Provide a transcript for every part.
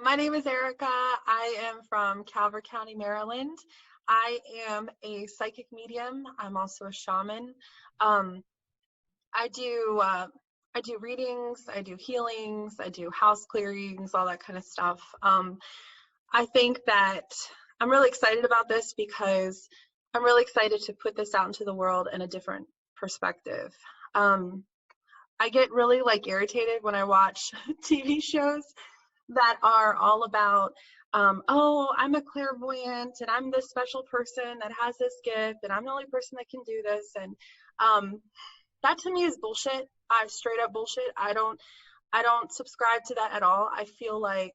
My name is Erica. I am from Calvert County, Maryland. I am a psychic medium. I'm also a shaman. Um, I do readings. I do healings. I do house clearings, all that kind of stuff. I think that I'm really excited about this because I'm really excited to put this out into the world in a different perspective. I get really irritated when I watch TV shows that are all about, oh, I'm a clairvoyant and I'm this special person that has this gift and I'm the only person that can do this. And that to me is bullshit. Straight up bullshit. I don't subscribe to that at all. I feel like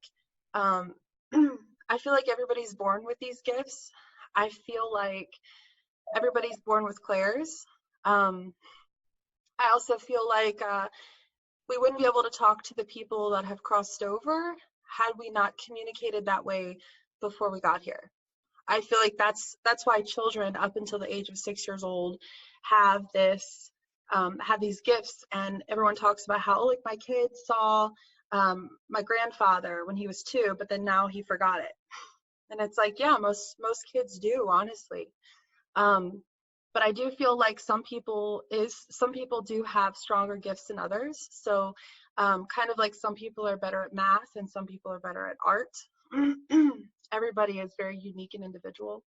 everybody's born with these gifts. I feel like everybody's born with clairs. I also feel like we wouldn't be able to talk to the people that have crossed over had we not communicated that way before we got here. I feel like that's why children up until the age of 6 years old have these gifts, and everyone talks about how, like, my kid saw my grandfather when he was 2, but then now he forgot it. And it's like, yeah, most kids do, honestly. But I do feel like some people do have stronger gifts than others. So kind of like some people are better at math and some people are better at art. Everybody is very unique and individual.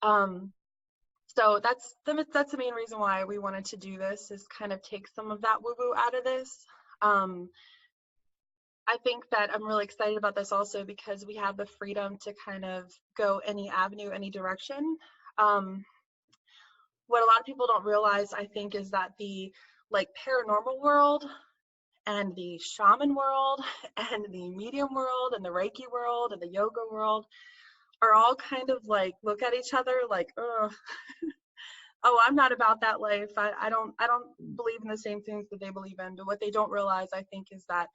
So that's the main reason why we wanted to do this, is kind of take some of that woo-woo out of this. I think that I'm really excited about this also because we have the freedom to kind of go any avenue, any direction. What a lot of people don't realize, I think, is that the paranormal world and the shaman world and the medium world and the Reiki world and the yoga world are all kind of look at each other like, oh, I'm not about that life. I don't believe in the same things that they believe in. But what they don't realize, I think, is that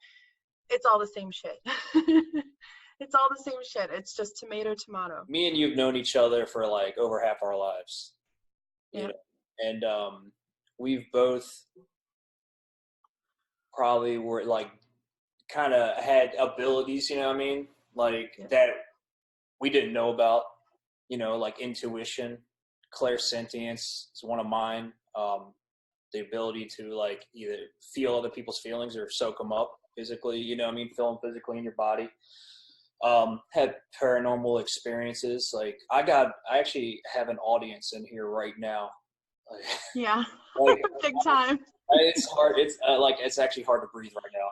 it's all the same shit. It's all the same shit. It's just tomato. Me and you've known each other for over half our lives. You know, and we've both probably were kind of had abilities, you know what I mean, that we didn't know about, intuition, clairsentience is one of mine. The ability to either feel other people's feelings or soak them up physically, you know what I mean, feel them physically in your body. Had paranormal experiences. I actually have an audience in here right now. Yeah. Big time. It's hard. It's actually hard to breathe right now.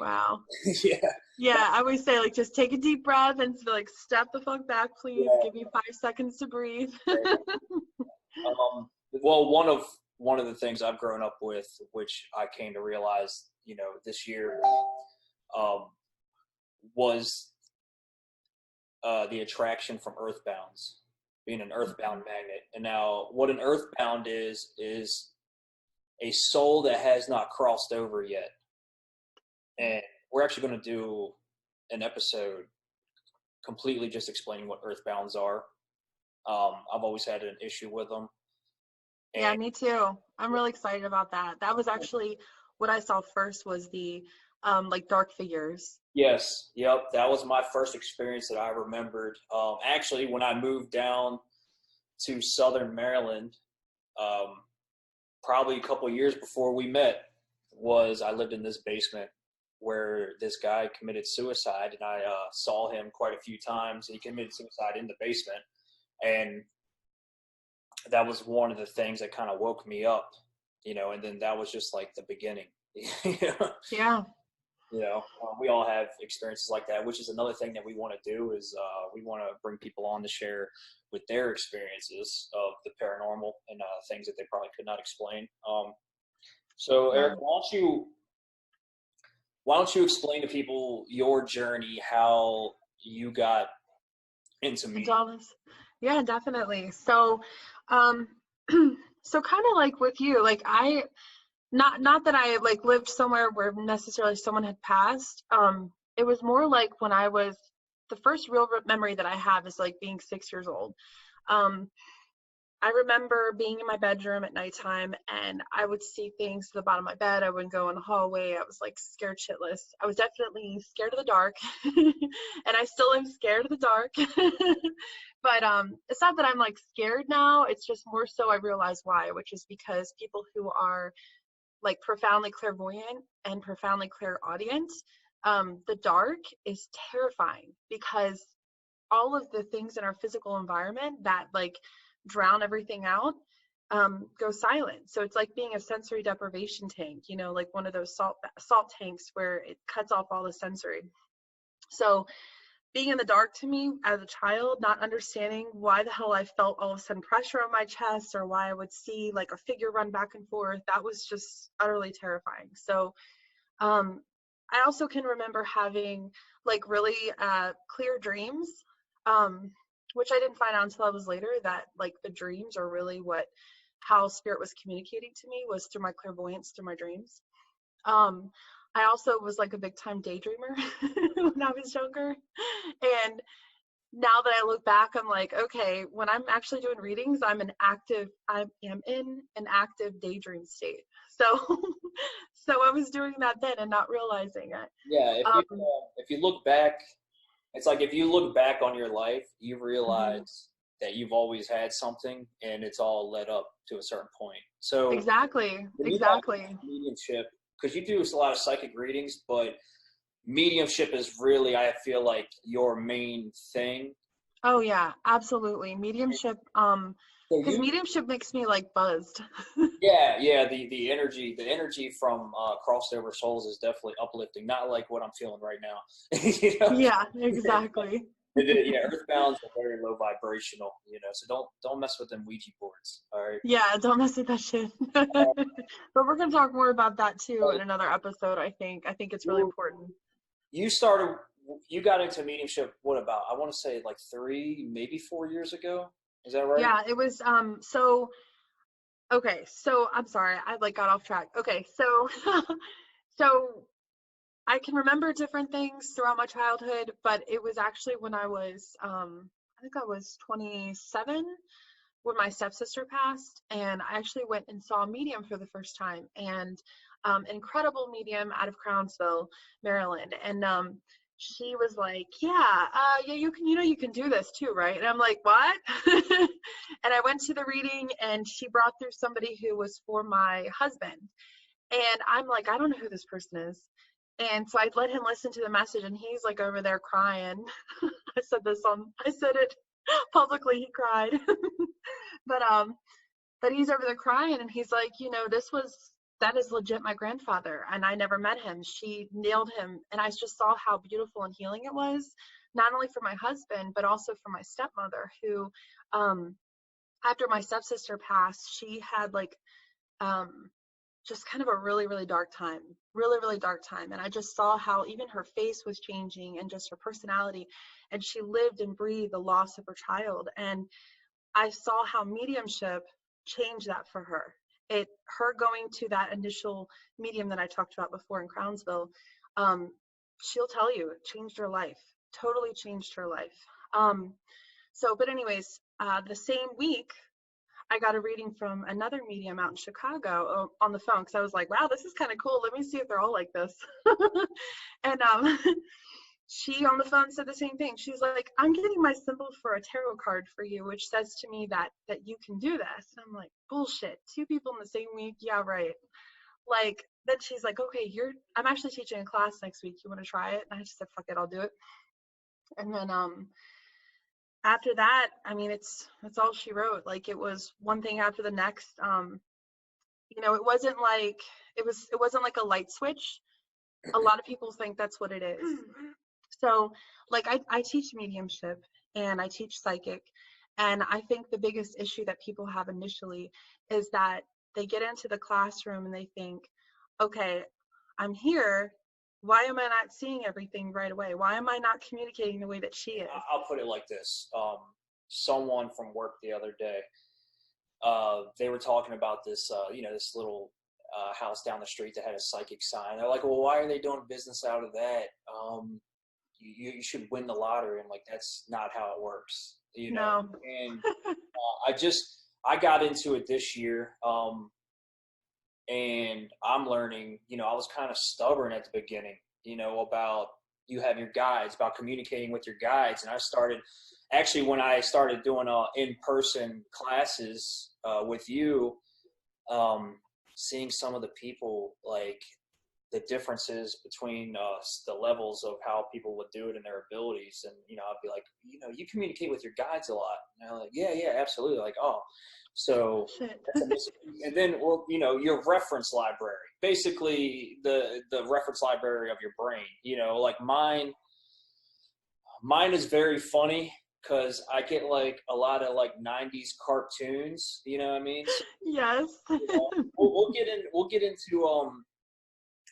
Wow. Yeah. Yeah, I always say just take a deep breath and step the fuck back, please. Yeah. Give me 5 seconds to breathe. Well, one of the things I've grown up with, which I came to realize, this year, was the attraction from earthbounds, being an earthbound magnet. And now what an earthbound is a soul that has not crossed over yet. And we're actually going to do an episode completely just explaining what earthbounds are. I've always had an issue with them. And yeah, me too. I'm really excited about that. That was actually what I saw first, was the dark figures. Yes. Yep. That was my first experience that I remembered. Actually, when I moved down to Southern Maryland, probably a couple of years before we met, I lived in this basement where this guy committed suicide, and I saw him quite a few times. He committed suicide in the basement, and that was one of the things that kind of woke me up, and then that was just the beginning. Yeah. We all have experiences like that, which is another thing that we want to do, is we want to bring people on to share with their experiences of the paranormal and things that they probably could not explain. So Eric, why don't you explain to people your journey, how you got into medium? Yeah, definitely. So, so kind of like with you, I, not that I lived somewhere where necessarily someone had passed. It was more when I was, the first real memory that I have is being 6 years old. I remember being in my bedroom at nighttime and I would see things at the bottom of my bed. I wouldn't go in the hallway. I was like scared shitless. I was definitely scared of the dark. And I still am scared of the dark. But it's not that I'm like scared now. It's just more so I realize why, which is because people who are like profoundly clairvoyant and profoundly clairaudient, the dark is terrifying because all of the things in our physical environment that like drown everything out go silent. So it's like being a sensory deprivation tank, you know, like one of those salt tanks where it cuts off all the sensory. So being in the dark to me as a child, not understanding why the hell I felt all of a sudden pressure on my chest or why I would see like a figure run back and forth, that was just utterly terrifying. So I also can remember having like really clear dreams, um, which I didn't find out until I was later, that like the dreams are really what how spirit was communicating to me was through my clairvoyance, through my dreams. Um, I also was like a big time daydreamer when I was younger. And now that I look back, I'm like, okay, when I'm actually doing readings, I am in an active daydream state. So, so I was doing that then and not realizing it. Yeah, Um, if you look back, it's like if you look back on your life, you mhm. realize that you've always had something, and it's all led up to a certain point. So Exactly, when you got exactly. mediumship, because you do a lot of psychic readings, but mediumship is really, I feel like, your main thing. Oh yeah, absolutely. Mediumship, So because you, mediumship makes me like buzzed. yeah, yeah, the energy from crossover souls is definitely uplifting. Not like what I'm feeling right now. You know, Yeah, exactly. yeah, earthbounds are very low vibrational. You know, so don't mess with them Ouija boards. All right. Yeah, don't mess with that shit. But we're gonna talk more about that too in Like, another episode, I think. I think it's really you important. you started you got into mediumship what about I want to say like 3 maybe 4 years ago, is that right? Yeah, it was so okay, so I'm sorry, I like got off track. Okay, so so I can remember different things throughout my childhood, but it was actually when I was I think I was 27 when my stepsister passed, and I actually went and saw a medium for the first time, and an incredible medium out of Crownsville, Maryland, and she was like, "Yeah, yeah, you can, you know, you can do this too, right?" And I'm like, "What?" And I went to the reading, and she brought through somebody who was for my husband, and I'm like, "I don't know who this person is." And so I let him listen to the message, and he's like over there crying. I said it publicly. He cried. but but he's over there crying and he's like, you know, that is legit my grandfather and I never met him. She nailed him and I just saw how beautiful and healing it was, not only for my husband but also for my stepmother who um after my stepsister passed, she had like um just kind of a really really dark time, really really dark time, and I just saw how even her face was changing and just her personality, and she lived and breathed the loss of her child, and I saw how mediumship changed that for her. Her going to that initial medium that I talked about before in Crownsville, um, she'll tell you it changed her life, totally changed her life. But anyways, the same week I got a reading from another medium out in Chicago on the phone because I was like, wow, this is kind of cool. Let me see if they're all like this. And she on the phone said the same thing. She's like, I'm getting my symbol for a tarot card for you, which says to me that you can do this. And I'm like, bullshit. Two people in the same week? Yeah, right. Like, then she's like, okay, I'm actually teaching a class next week. You want to try it? And I just said, fuck it, I'll do it. And then after that, I mean, it's all she wrote. Like it was one thing after the next. You know, it wasn't like a light switch. A lot of people think that's what it is. So, like, I teach mediumship and I teach psychic. And I think the biggest issue that people have initially is that they get into the classroom and they think, okay, I'm here. Why am I not seeing everything right away? Why am I not communicating the way that she is? I'll put it like this. Someone from work the other day, they were talking about this, this little house down the street that had a psychic sign. They're like, well, why are they doing business out of that? You should win the lottery. And like, that's not how it works, you know? No. And I got into it this year, and I'm learning. I was kind of stubborn at the beginning. About you have your guides, about communicating with your guides, and I started actually when I started doing in-person classes with you, seeing some of the people, like the differences between the levels of how people would do it and their abilities. And, I'd be like, you communicate with your guides a lot. And they're like, yeah, absolutely. Like, oh, so Shit. and then, well, your reference library, basically the reference library of your brain, like mine is very funny because I get like a lot of like 90s cartoons, you know what I mean? So, Yes.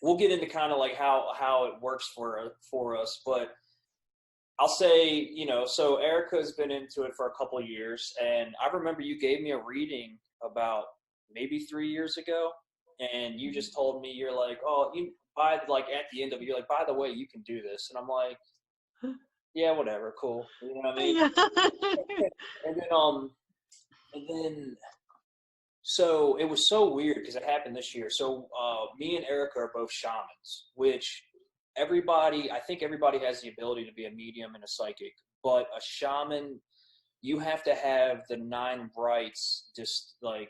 we'll get into kind of like how it works for us, but I'll say, so Erica's been into it for a couple of years, and I remember you gave me a reading about maybe 3 years ago, and you just told me, you're like, oh, like at the end of it, you're like, by the way, you can do this, and I'm like, yeah, whatever, cool, you know what I mean? Yeah. And then so it was so weird because it happened this year. So me and Erica are both shamans, which I think everybody has the ability to be a medium and a psychic, but a shaman, you have to have the 9 rights, just To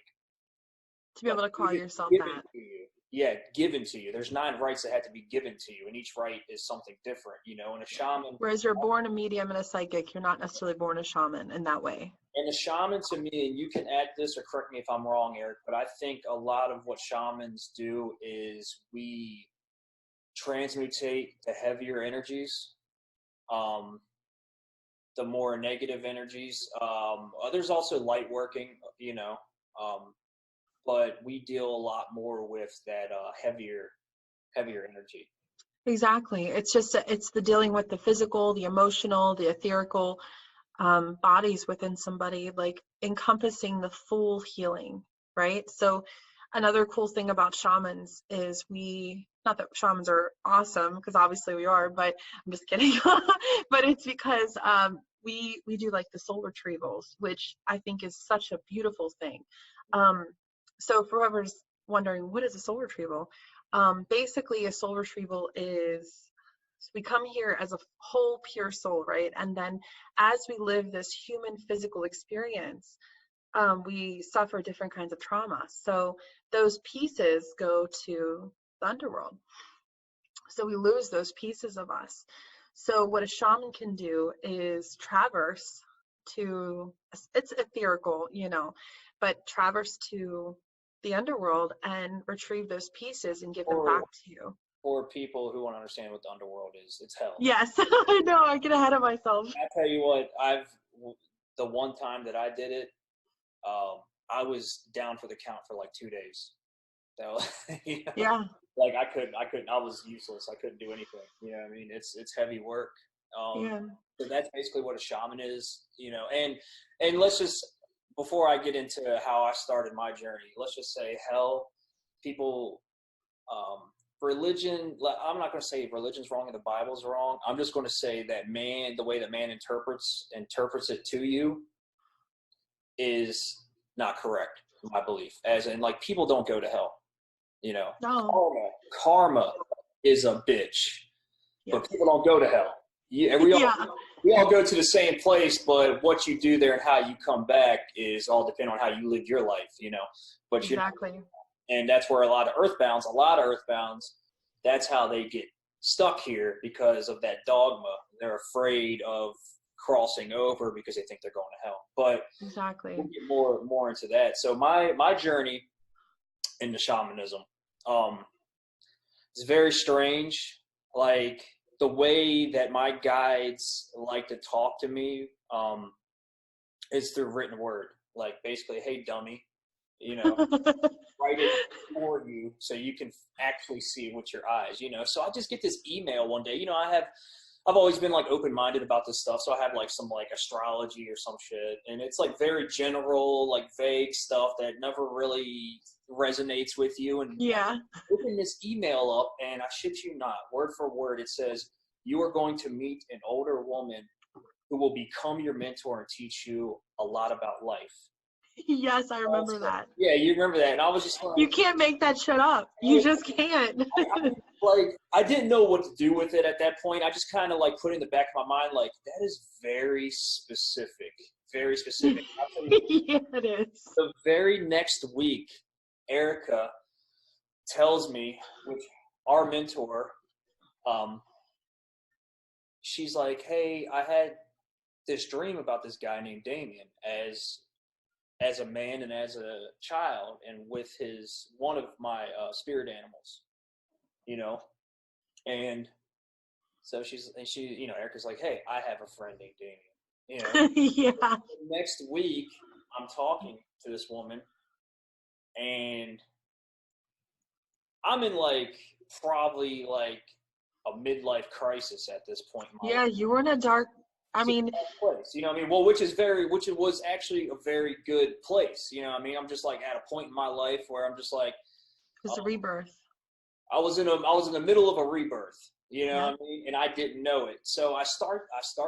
be able to call yourself given that. to you. Yeah, given to you. There's 9 rights that have to be given to you, and each right is something different, and a shaman. Whereas you're born a medium and a psychic, you're not necessarily born a shaman in that way. And a shaman, to me, and you can add this or correct me if I'm wrong, Eric, but I think a lot of what shamans do is we transmutate the heavier energies, the more negative energies. There's also light working, but we deal a lot more with that heavier energy. Exactly. It's the dealing with the physical, the emotional, the etherical bodies within somebody, like encompassing the full healing, right? So another cool thing about shamans is not that shamans are awesome, because obviously we are, but I'm just kidding. But it's because we do like the soul retrievals, which I think is such a beautiful thing. So for whoever's wondering, what is a soul retrieval? Basically, a soul retrieval is, we come here as a whole pure soul, right? And then as we live this human physical experience, we suffer different kinds of trauma. So those pieces go to the underworld. So we lose those pieces of us. So what a shaman can do is traverse to, it's etherical, but traverse to the underworld and retrieve those pieces and give them back to you. For people who want to understand what the underworld is, it's hell. Yes, I know, I get ahead of myself. I tell you what, the one time that I did it, I was down for the count for like 2 days. So, Yeah. Like I was useless. I couldn't do anything. You know what I mean? It's heavy work. Yeah. So that's basically what a shaman is, and let's just, before I get into how I started my journey, let's just say hell, people, religion, I'm not going to say religion's wrong and the Bible's wrong. I'm just going to say that the way that man interprets it to you is not correct, in my belief. As in, like, people don't go to hell. No. Karma is a bitch, but people don't go to hell. Yeah, we all go to the same place, but what you do there and how you come back is all dependent on how you live your life, But exactly. And that's where a lot of earthbounds, that's how they get stuck here because of that dogma. They're afraid of crossing over because they think they're going to hell. But exactly, we'll get more into that. So my journey into shamanism, it's very strange. Like, the way that my guides like to talk to me is through written word. Like, basically, hey, dummy, write it for you so you can actually see it with your eyes, So I just get this email one day. I've always been like open-minded about this stuff, so I have like some like astrology or some shit, and it's like very general, like vague stuff that never really resonates with you. And yeah, I open this email up, and I shit you not, word for word, it says, you are going to meet an older woman who will become your mentor and teach you a lot about life. Yes, I remember that. Yeah, you remember that. And I was just You like, can't make that shit up. You just can't. I didn't know what to do with it at that point. I just kind of like put it in the back of my mind, like, that is very specific. Very specific. I'll tell you, Yeah, it is. the very next week, Erica tells me, which our mentor, um, she's like, hey, I had this dream about this guy named Damien as a man and as a child, and with his one of my spirit animals, you know. And so Erica's like, hey, I have a friend named Damien, you know. Yeah. Next week, I'm talking to this woman, and I'm in like probably like a midlife crisis at this point in my Yeah, life. you were in a dark, I It's a mean, bad place, you know what I mean? Well, which it was actually a very good place, you know what I mean? I'm just like at a point in my life where I'm just like, it's a rebirth. I was in the middle of a rebirth, you know Yeah. what I mean? And I didn't know it. So I start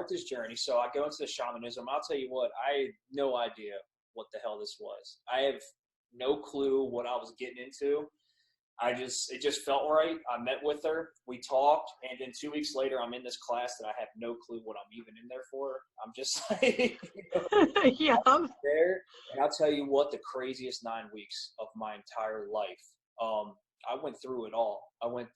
this journey. So I go into the shamanism. I'll tell you what, I had no idea what the hell this was. I have no clue what I was getting into. It just felt right. I met with her, we talked, and then 2 weeks later, I'm in this class that I have no clue what I'm even in there for. I'm just like, Yeah. there. And I'll tell you what, the craziest 9 weeks of my entire life. I went through it all. Um,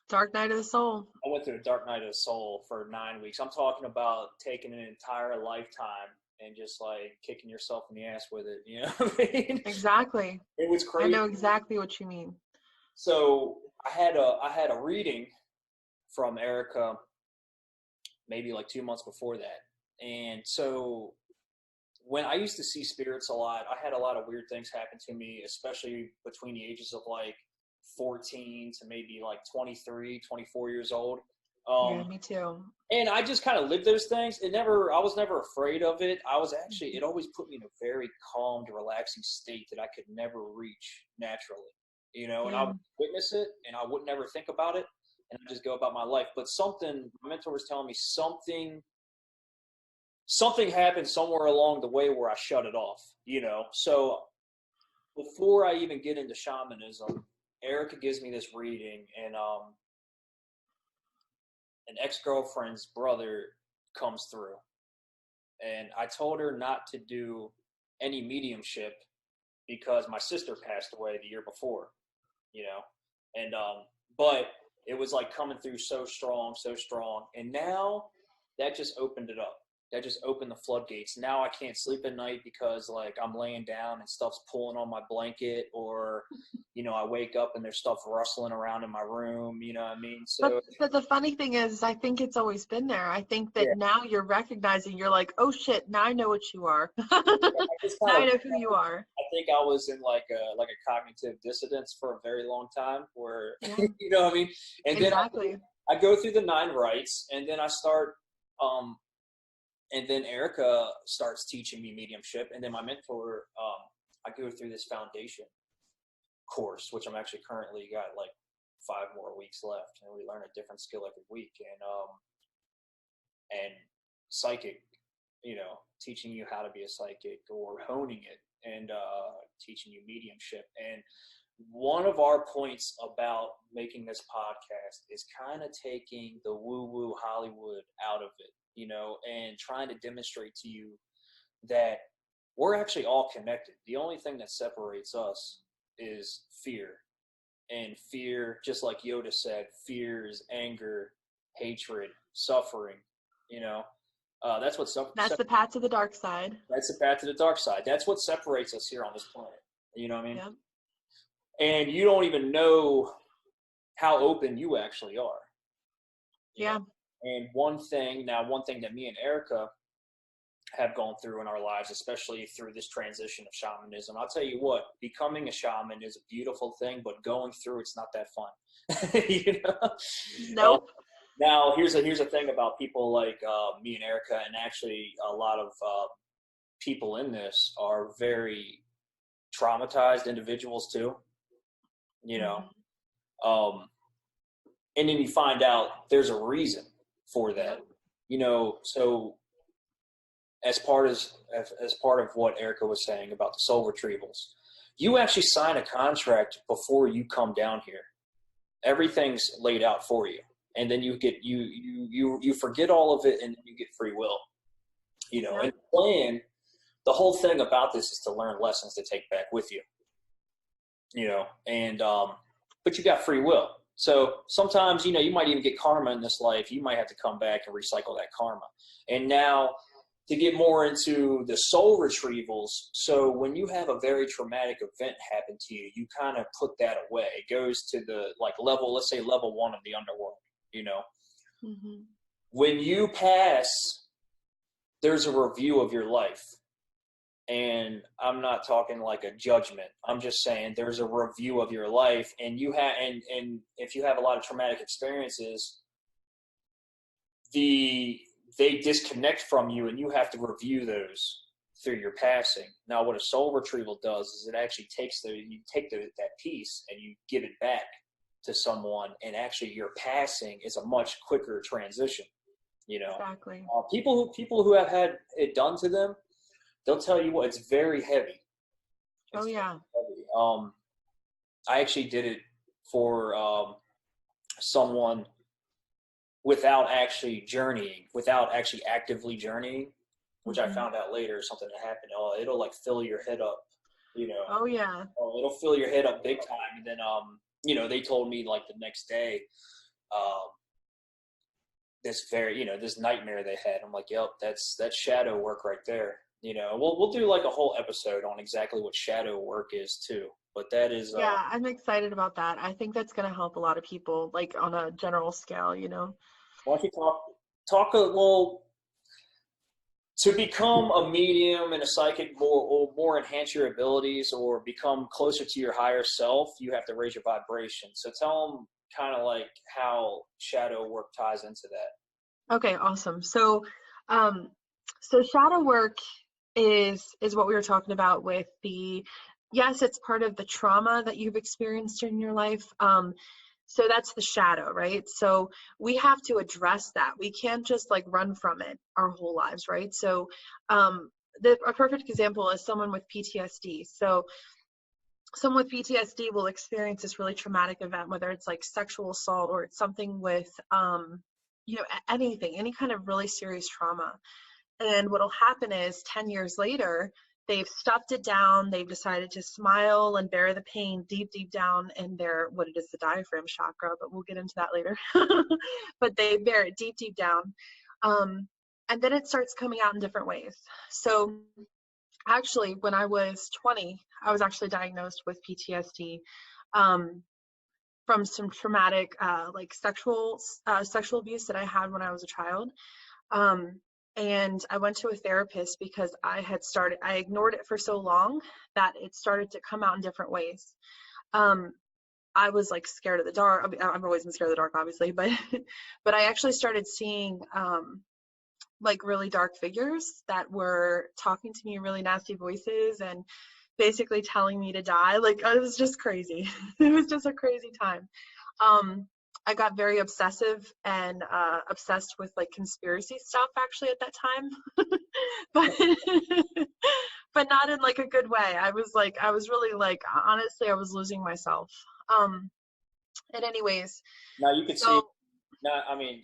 Dark night of the soul. I went through a dark night of the soul for 9 weeks. I'm talking about taking an entire lifetime and just like kicking yourself in the ass with it. You know what I mean? Exactly. It was I crazy. know exactly what you mean. So I had a reading from Erica maybe like 2 months before that, and so when I used to see spirits a lot, I had a lot of weird things happen to me, especially between the ages of like 14 to maybe like 23, 24 years old. Yeah, Um, me too. and I just kind of lived those things. I was never afraid of it. It always put me in a very calmed, relaxing state that I could never reach naturally, you know, and I Yeah. would witness it and I would never think about it and I just go about my life. But my mentor was telling me something happened somewhere along the way where I shut it off, you know. So before I even get into shamanism, Erica gives me this reading, and an ex-girlfriend's brother comes through, and I told her not to do any mediumship because my sister passed away the year before, you know, and but it was like coming through so strong, and now that just opened it up. That just opened the floodgates. Now I can't sleep at night because like I'm laying down and stuff's pulling on my blanket, or you know I wake up and there's stuff rustling around in my room. You know what I mean? So But the funny thing is, I think it's always been there. I think that yeah, now you're recognizing, you're like, oh shit, now I know what you are. I just Now kind I of know who you are. I think I was in like a cognitive dissonance for a very long time, where Yeah, you know what I mean. And then exactly. I go through the 9 rites, and then I start um, and then Erica starts teaching me mediumship, and then my mentor, I go through this foundation course, which I'm actually currently got like 5 more weeks left, and we learn a different skill every week, and psychic, you know, teaching you how to be a psychic or honing it, and teaching you mediumship. And one of our points about making this podcast is kind of taking the woo-woo Hollywood out of it, you know, and trying to demonstrate to you that we're actually all connected. The only thing that separates us is fear. And fear, just like Yoda said, fear is anger, hatred, suffering, you know. That's the path to the dark side. That's the path to the dark side. That's what separates us here on this planet. You know what I mean? Yep. And you don't even know how open you actually are. You Yeah. know? And one thing that me and Erica have gone through in our lives, especially through this transition of shamanism, I'll tell you what, becoming a shaman is a beautiful thing, but going through it's not that fun. You know? Nope. Now, here's a thing about people like me and Erica, and actually a lot of people in this are very traumatized individuals too. You know, and then you find out there's a reason for that. Yep. You know, so as part of what Erica was saying about the soul retrievals, you actually sign a contract before you come down here. Everything's laid out for you, and then you get you forget all of it, and then you get free will. You know, and the whole thing about this is to learn lessons to take back with you. You know, and but you got free will. So sometimes, you know, you might even get karma in this life. You might have to come back and recycle that karma. And now to get more into the soul retrievals. So when you have a very traumatic event happen to you, you kind of put that away. It goes to the like level, let's say level 1 of the underworld, you know. Mm-hmm. When you pass, there's a review of your life. And I'm not talking like a judgment. I'm just saying there's a review of your life, and you have, and if you have a lot of traumatic experiences, they disconnect from you, and you have to review those through your passing. Now, what a soul retrieval does is it actually takes that piece and you give it back to someone, and actually your passing is a much quicker transition. You know, exactly. People who have had it done to them, they'll tell you what, it's very heavy. It's heavy. I actually did it for someone without actually journeying, without actually actively journeying, which I found out later is something that happened. Oh, it'll like fill your head up, you know. Oh yeah. Oh, it'll fill your head up big time. And then you know, they told me like the next day, this nightmare they had. I'm like, yep, that's shadow work right there. You know, we'll do like a whole episode on exactly what shadow work is too. But that is yeah, I'm excited about that. I think that's going to help a lot of people, like on a general scale. You know. Why don't you talk a little to become a medium and a psychic, more enhance your abilities or become closer to your higher self? You have to raise your vibration. So tell them kind of like how shadow work ties into that. Okay, awesome. So shadow work is what we were talking about with yes, it's part of the trauma that you've experienced in your life. So that's the shadow, right? So we have to address that. We can't just like run from it our whole lives, right? So a perfect example is someone with PTSD. So someone with PTSD will experience this really traumatic event, whether it's like sexual assault or it's something with anything, any kind of really serious trauma. And what'll happen is 10 years later, they've stuffed it down. They've decided to smile and bear the pain deep, deep down in what it is, the diaphragm chakra, but we'll get into that later. But they bear it deep, deep down. And then it starts coming out in different ways. So actually, when I was 20, I was actually diagnosed with PTSD. From some traumatic like sexual abuse that I had when I was a child. And I went to a therapist because I ignored it for so long that it started to come out in different ways. I was like scared of the dark. I mean, I've always been scared of the dark, obviously, but I actually started seeing like really dark figures that were talking to me in really nasty voices and basically telling me to die. Like, it was just crazy. It was just a crazy time. I got very obsessive and obsessed with like conspiracy stuff actually at that time, but not in like a good way. I was really like, honestly, I was losing myself. And anyways. Now you can see, I mean,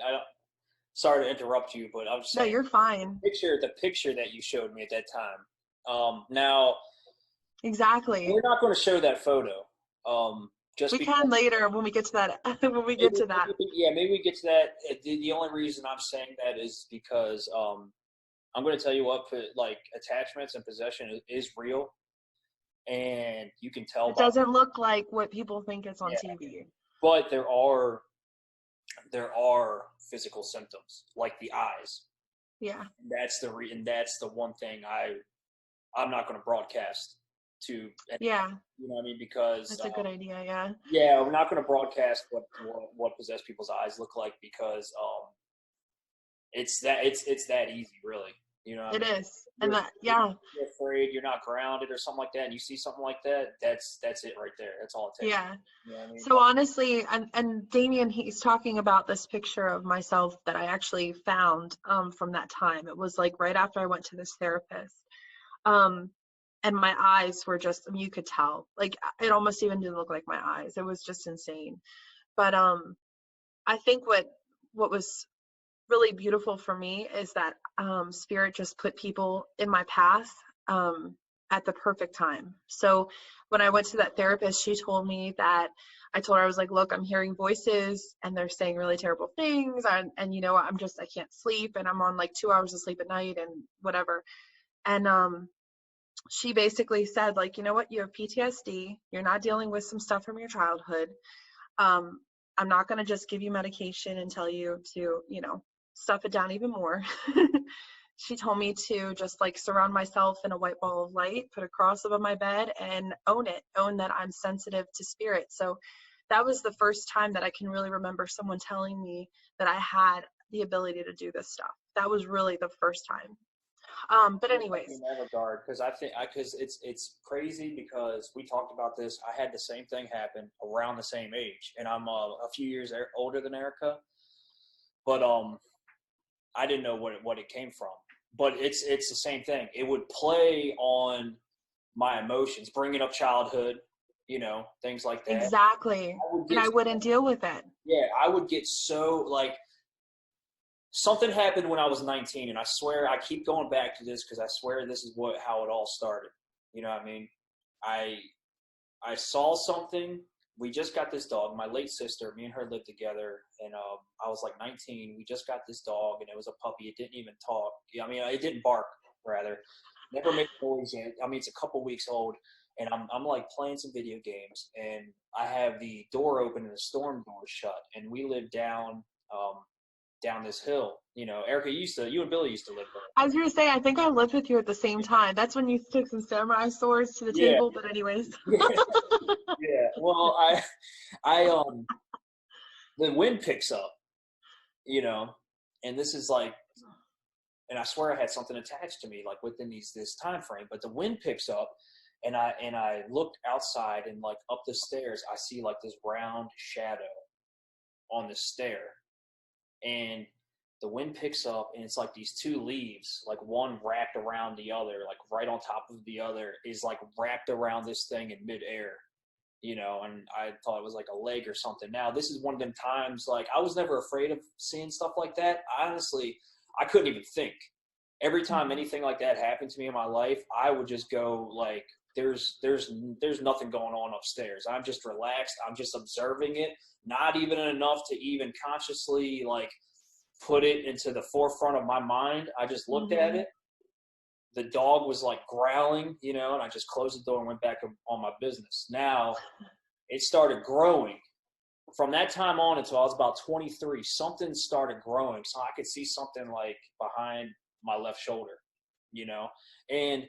sorry to interrupt you, but I'm just saying. No, you're fine. The picture that you showed me at that time. Now. Exactly. We're not going to show that photo. We can later when we get to that. When we get to that. Yeah, maybe we get to that. The only reason I'm saying that is because I'm going to tell you what, like attachments and possession is real, and you can tell. It doesn't look like what people think it's on TV. But there are physical symptoms like the eyes. Yeah. And that's the one thing I'm not going to broadcast to. Yeah. You know what I mean? Because that's a good idea. Yeah. Yeah, we're not going to broadcast what possessed people's eyes look like because it's that easy, really. You know what I It mean? is. And that, yeah. You're afraid, you're not grounded or something like that, and you see something like that, that's it right there. That's all it takes. Yeah. You know what I mean? So honestly, and Damien, he's talking about this picture of myself that I actually found from that time. It was like right after I went to this therapist. Um, and my eyes were just, I mean, you could tell, like it almost even didn't look like my eyes. It was just insane. But I think what was really beautiful for me is that spirit just put people in my path um, at the perfect time. So when I went to that therapist, she told me that I told her, I was like, look, I'm hearing voices and they're saying really terrible things. And you know, I can't sleep and I'm on like 2 hours of sleep at night and whatever. And she basically said, like, you know what, you have PTSD. You're not dealing with some stuff from your childhood. um, I'm not going to just give you medication and tell you to, you know, stuff it down even more. She told me to just like surround myself in a white ball of light, put a cross above my bed, and own that I'm sensitive to spirit. So that was the first time that I can really remember someone telling me that I had the ability to do this stuff. That was really the first time. But anyways. In that regard, because I think because it's crazy because we talked about this. I had the same thing happen around the same age, and I'm a few years older than Erica, but I didn't know what it came from. But it's the same thing. It would play on my emotions, bringing up childhood, you know, things like that. Exactly. I would And get, I wouldn't deal with it. yeah, I would get so like something happened when I was 19, and I swear I keep going back to this because I swear this is how it all started. You know what I mean? I I saw something. We just got this dog. My late sister, me and her lived together, and I was like 19. We just got this dog, and it was a puppy. It didn't even talk. Yeah, I mean, it didn't bark. Rather, never made noise yet. I mean, it's a couple weeks old, and I'm like playing some video games, and I have the door open and the storm door shut, and we live um, down this hill. You know, Erica, you and Billy used to live there. I was gonna say, I think I lived with you at the same time. That's when you took some samurai swords to the Yeah, table. But anyways. yeah, yeah. Well, the wind picks up, you know, and this is like, and I swear I had something attached to me like within this time frame. But the wind picks up, and I look outside and like up the stairs, I see like this round shadow on the stair, and the wind picks up, and it's like these two leaves, like one wrapped around the other, like right on top of the other, is like wrapped around this thing in midair. You know, and I thought it was like a leg or something. Now, this is one of them times, like, I was never afraid of seeing stuff like that. Honestly, I couldn't even think. Every time anything like that happened to me in my life, I would just go like, there's nothing going on upstairs. I'm just relaxed. I'm just observing it. Not even enough to even consciously like put it into the forefront of my mind. I just looked at Mhm. it. The dog was like growling, you know, and I just closed the door and went back on my business. Now it started growing. From that time on until I was about 23, something started growing. So I could see something like behind my left shoulder, you know, and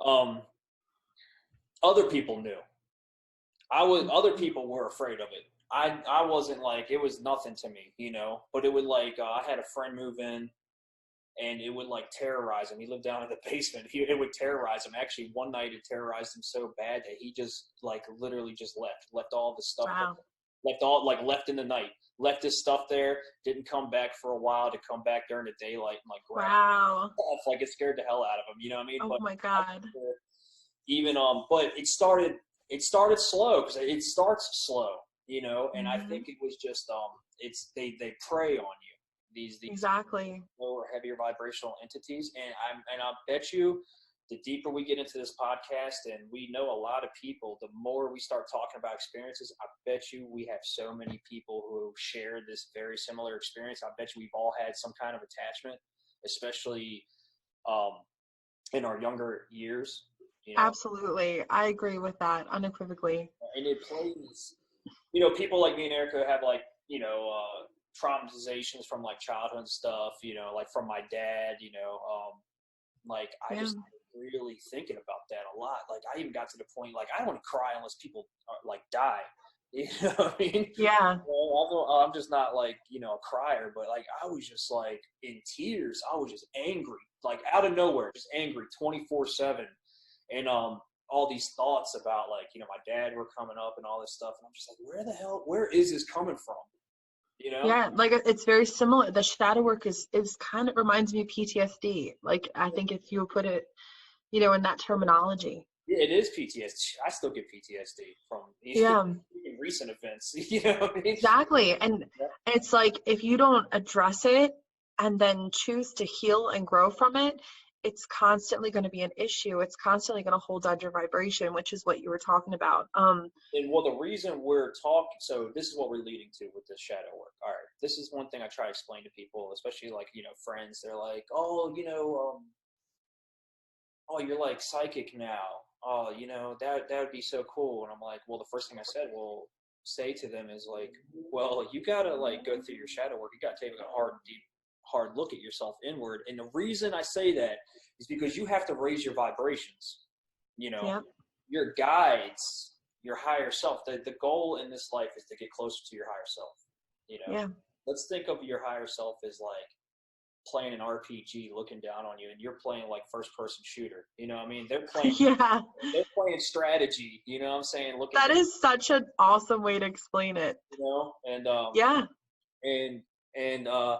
um, other people knew. Other people were afraid of it. I wasn't like, it was nothing to me, you know, but it would like, I had a friend move in, and it would like terrorize him. He lived down in the basement. It would terrorize him. Actually, one night it terrorized him so bad that he just like literally just left all the stuff, Wow. left in the night, left his stuff there. Didn't come back for a while to come back during the daylight and like grab Wow. it off. Like it scared the hell out of him. You know what I mean? Oh But my I God. even but it started slow because it starts slow, you know. And I Mhm. think it was just they prey on you. These Exactly. lower, heavier vibrational entities. And I bet you, the deeper we get into this podcast, and we know a lot of people, the more we start talking about experiences, I bet you we have so many people who share this very similar experience. I bet you we've all had some kind of attachment, especially um, in our younger years, you know. Absolutely. I agree with that unequivocally. And it plays, you know, people like me and Erica have like, you know, traumatizations from like childhood stuff, you know, like from my dad, you know, like I Yeah. just really thinking about that a lot. Like I even got to the point, like I don't want to cry unless people like die. You know what I mean? Yeah. I'm just not like, you know, a crier, but like I was just like in tears. I was just angry. like out of nowhere, just angry 24/7, and all these thoughts about like, you know, my dad were coming up and all this stuff, and I'm just like, where is this coming from? You know? Yeah, like it's very similar. The shadow work is kind of reminds me of PTSD. Like I think if you put it, you know, in that terminology. Yeah, it is PTSD. I still get PTSD from Yeah, even recent events. You know what I mean? exactly. And Yeah. it's like if you don't address it and then choose to heal and grow from it, it's constantly going to be an issue. It's constantly going to hold on your vibration, which is what you were talking about. And well, the reason we're talking, so this is what we're leading to with this shadow work. All right, this is one thing I try to explain to people, especially like, you know, friends. They're like, oh, you know, oh, you're like psychic now. Oh, you know, that would be so cool. And I'm like, well, the first thing I said, well, say to them is like, well, you gotta like go through your shadow work. You gotta take a hard, deep, hard look at yourself inward. And the reason I say that is because you have to raise your vibrations. You know, yeah, your guides, your higher self. The goal in this life is to get closer to your higher self. You know, yeah, let's think of your higher self as like playing an RPG looking down on you, and you're playing like first person shooter. You know what I mean? yeah. They're playing strategy, you know what I'm saying? Looking That down, is such an awesome way to explain it. you know, Yeah, and and uh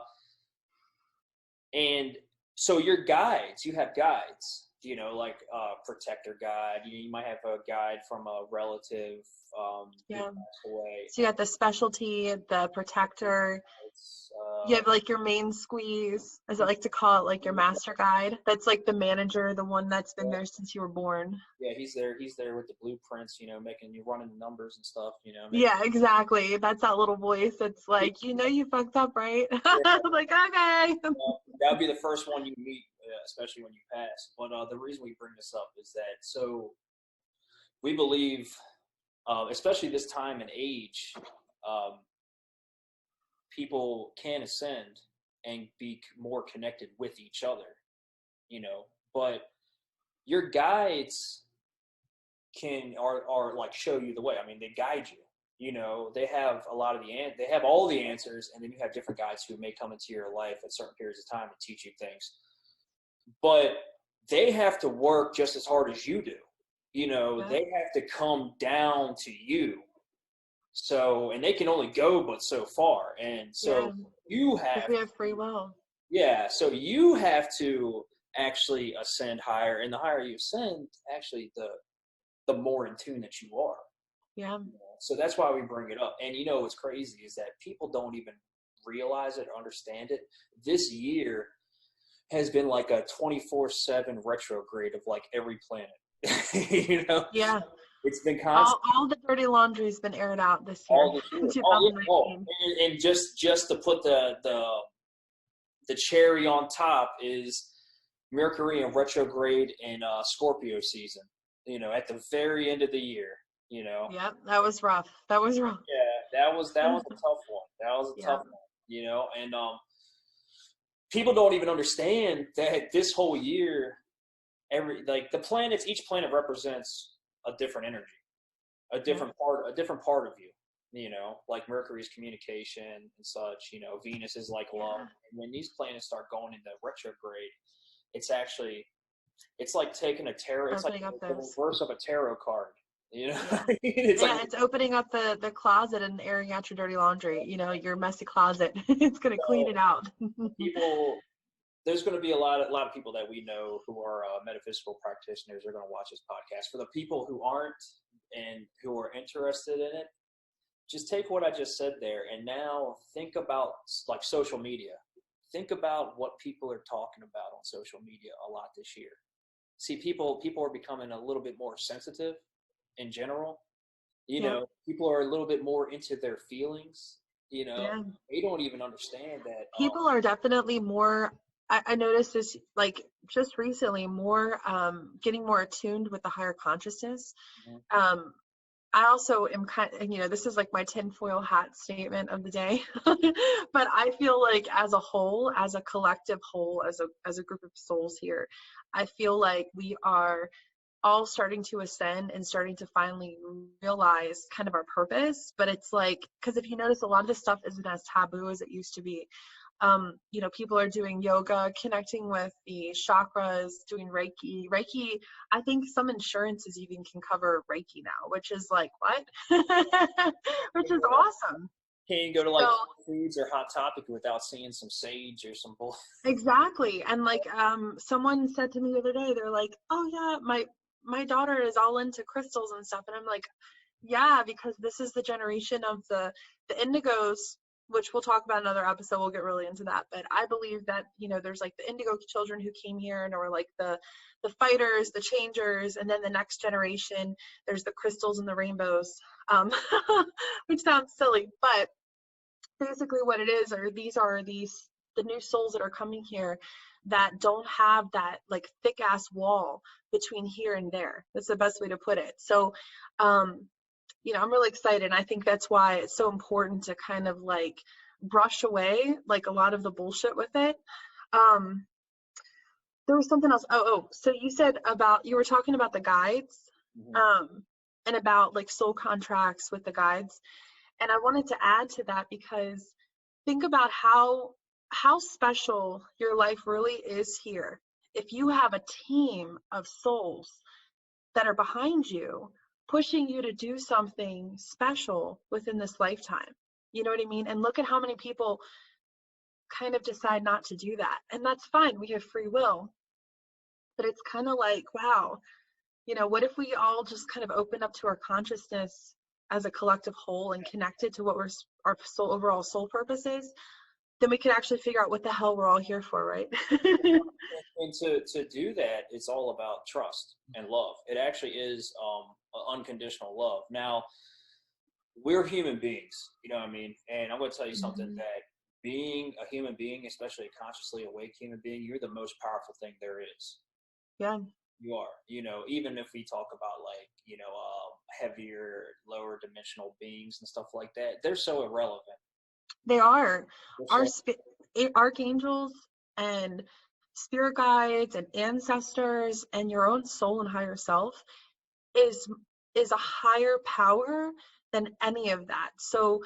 and so your guides, you have guides, you know, like protector guide. You might have a guide from a relative who yeah. passed away. So you got the specialty, the protector. It's You have like your main squeeze, as I like to call it, like your master guide. That's like the manager, the one that's been there since you were born. yeah, he's there. He's there with the blueprints, you know, making you running the numbers and stuff, you know, making Yeah, exactly. That's that little voice that's like, you know, you fucked up, right? Like, okay. that would be the first one you meet, especially when you pass. But the reason we bring this up is that so we believe, especially this time and age, um, people can ascend and be more connected with each other, you know. But your guides are like show you the way. I mean, they guide you. You know, they have a lot of they have all the answers, and then you have different guides who may come into your life at certain periods of time and teach you things. But they have to work just as hard as you do. You know, Yeah, they have to come down to you. So, and they can only go but so far. And yeah, so you because have, we have free will. yeah, so you have to actually ascend higher. And the higher you ascend, actually, the more in tune that you are. Yeah. So that's why we bring it up. And you know what's crazy is that people don't even realize it or understand it. This year has been like a 24/7 retrograde of like every planet. You know, Yeah. it's been constant All the dirty laundry's been aired out this year, all this year. Oh yeah, oh, 2019. and just to put the cherry on top is Mercury in retrograde in Scorpio season. You know, at the very end of the year. You know, Yep, that was rough. That was rough. yeah, that was a tough one. That was a Yeah. tough one. You know, and people don't even understand that this whole year, every like the planets, each planet represents a different energy, Yeah. a different part of you. You know, like Mercury's communication and such. You know, Venus is like love. Yeah. And when these planets start going into retrograde, it's actually it's like taking a tarot. It's like Opening up the those. reverse of a tarot card. You know, Yeah. it's like Yeah, it's opening up the closet and airing out your dirty laundry, you know, your messy closet. It's gonna clean so it out. people there's going to be a lot of people that we know who are metaphysical practitioners are going to watch this podcast. For the people who aren't and who are interested in it, just take what I just said there and now think about like social media. Think about what people are talking about on social media a lot this year. See, people are becoming a little bit more sensitive in general. You Yeah. know, people are a little bit more into their feelings. You know, Yeah. they don't even understand that. People are definitely more, I noticed this like just recently, more getting more attuned with the higher consciousness. Mhm. Um, I also am kind of, you know, this is like my tinfoil hat statement of the day, but I feel like as a whole, as a collective whole, as a group of souls here, I feel like we are all starting to ascend and starting to finally realize kind of our purpose. But it's like, because if you notice, a lot of this stuff isn't as taboo as it used to be. People are doing yoga, connecting with the chakras, doing Reiki. Reiki, I think some insurances even can cover Reiki now, which is like, what? Which is awesome. Can't even go to like So, Whole Foods or Hot Topic without seeing some sage or some bull. exactly. And like someone said to me the other day, they're like, "Oh yeah, my daughter is all into crystals and stuff." And I'm like, "Yeah, because this is the generation of the indigos, which we'll talk about in another episode. We'll get really into that. But I believe that, there's like the indigo children who came here and were like the fighters, the changers, and then the next generation, there's the crystals and the rainbows." Um which sounds silly, but basically what it is are these the new souls that are coming here that don't have that like thick ass wall between here and there. That's the best way to put it. So I'm really excited. I think that's why it's so important to kind of like brush away like a lot of the bullshit with it. um there was something else. So you were talking about the guides, Mhm. and about like soul contracts with the guides. And I wanted to add to that because think about how special your life really is here. If you have a team of souls that are behind you, pushing you to do something special within this lifetime. You know what I mean? And look at how many people kind of decide not to do that. And that's fine. We have free will. But it's kind of like, wow, what if we all just kind of open up to our consciousness as a collective whole and connected to what our overall soul purpose is? Then we could actually figure out what the hell we're all here for, right? And to do that, it's all about trust and love. It actually is unconditional love. Now, we're human beings, you know what I mean? And I'm going to tell you something Mhm. that being a human being, especially a consciously awake human being, you're the most powerful thing there is. Yeah, You are, even if we talk about like, heavier, lower dimensional beings and stuff like that, they're so irrelevant. they are. They're Our so, archangels and spirit guides and ancestors and your own soul and higher self is is a higher power than any of that. So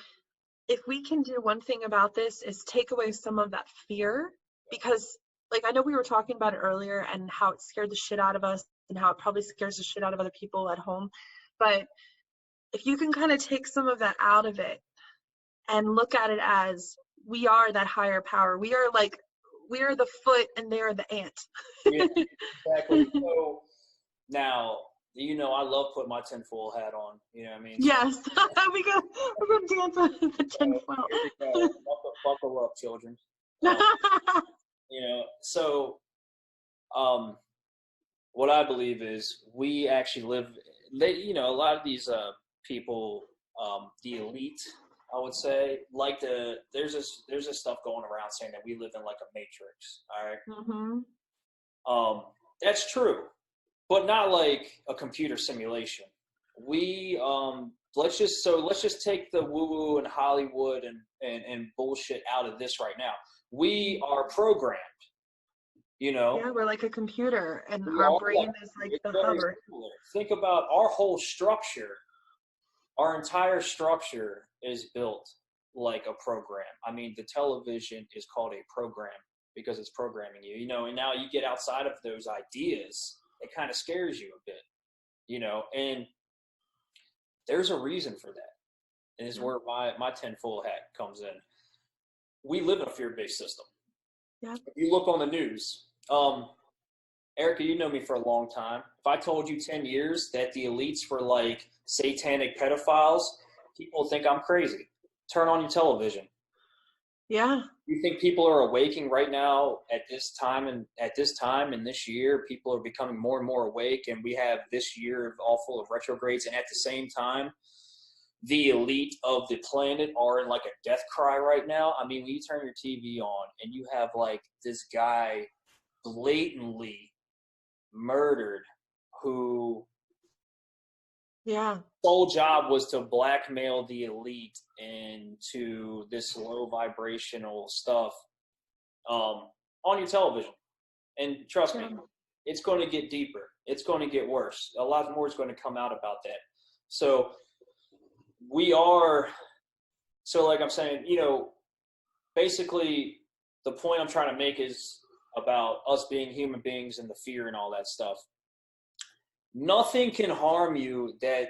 if we can do one thing about this is take away some of that fear, because like I know we were talking about it earlier and how it scared the shit out of us and how it probably scares the shit out of other people at home. But if you can kind of take some of that out of it and look at it as we are that higher power. We are the foot and they are the ant. yeah, exactly. So now, I love putting my tinfoil hat on, you know what I mean? So Yes. We're gonna dance on the tinfoil. here we go. Buckle up, children. Um, so um, what I believe is we actually live. A lot of these people, the elite, I would say, like there's this stuff going around saying that we live in like a matrix. All right, Hmm. that's true, but not like a computer simulation. We let's just take the woo woo and Hollywood and bullshit out of this right now. We are programmed. You know, Yeah, we're like a computer and we our are like, brain is like it's the very hover. similar. Think about our whole structure. Our entire structure is built like a program. I mean, the television is called a program because it's programming you, and now you get outside of those ideas, it kind of scares you a bit, and there's a reason for that. And is Yeah. where my tinfoil hat comes in. We live in a fear-based system. Yeah. If you look on the news, Erica, you know me for a long time. If I told you 10 years that the elites were like satanic pedophiles, people think I'm crazy. Turn on your television. Yeah. You think people are awaking right now at this time and this year, people are becoming more and more awake, and we have this year all full of retrogrades, and at the same time, the elite of the planet are in like a death cry right now. I mean, when you turn your TV on and you have like this guy blatantly murdered who Yeah. sole job was to blackmail the elite into this low vibrational stuff on your television. And trust me, Yeah. it's going to get deeper. It's going to get worse. A lot more is going to come out about that. So we are, so like I'm saying, basically the point I'm trying to make is about us being human beings and the fear and all that stuff. Nothing can harm you that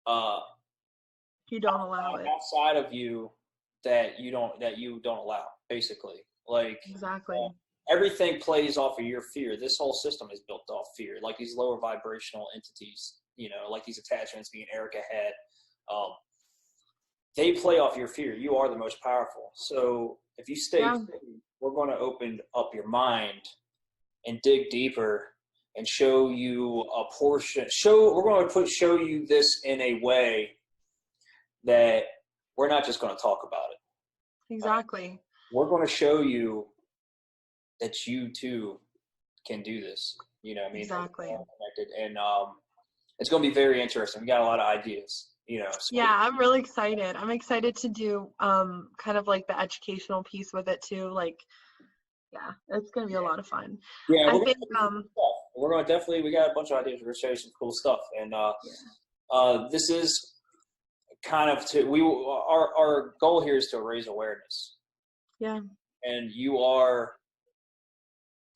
uh, You don't allow it. outside of you that you don't allow. Basically, like Exactly. everything plays off of your fear. This whole system is built off fear. Like these lower vibrational entities, like these attachments being Erica had, they play off your fear. You are the most powerful. So if you stay free, we're going to open up your mind and dig deeper and show you a portion. We're going to show you this in a way that we're not just going to talk about it. Exactly. We're going to show you that you too can do this. You know what I mean? Exactly. And it's going to be very interesting. We got a lot of ideas. So yeah, I'm really excited. I'm excited to do kind of like the educational piece with it too. Like, yeah, it's gonna be a lot of fun. Yeah, I think we're gonna definitely, we got a bunch of ideas. We're gonna show you some cool stuff, and this is kind of our goal here is to raise awareness. Yeah. And you are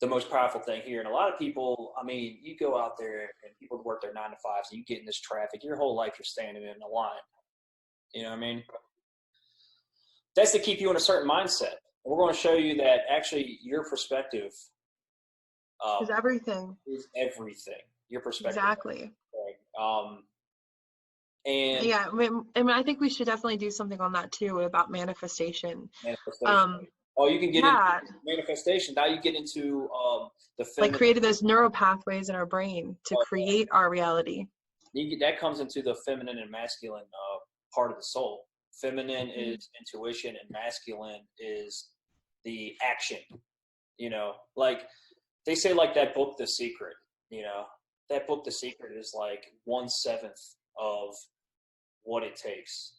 the most powerful thing here. And a lot of people, I mean, you go out there and people work their 9 to 5s and you get in this traffic, your whole life you're standing in a line. You know what I mean? That's to keep you in a certain mindset. And we're going to show you that actually your perspective is everything. Is everything. Your perspective. Exactly. And yeah, I think we should definitely do something on that too about manifestation. You can get into manifestation. Now you get into the feminine. Like creating those neural pathways in our brain to create our reality. That comes into the feminine and masculine part of the soul. Feminine is intuition and masculine is the action. Like they say, like that book, The Secret, that book, The Secret, is like 1/7 of what it takes.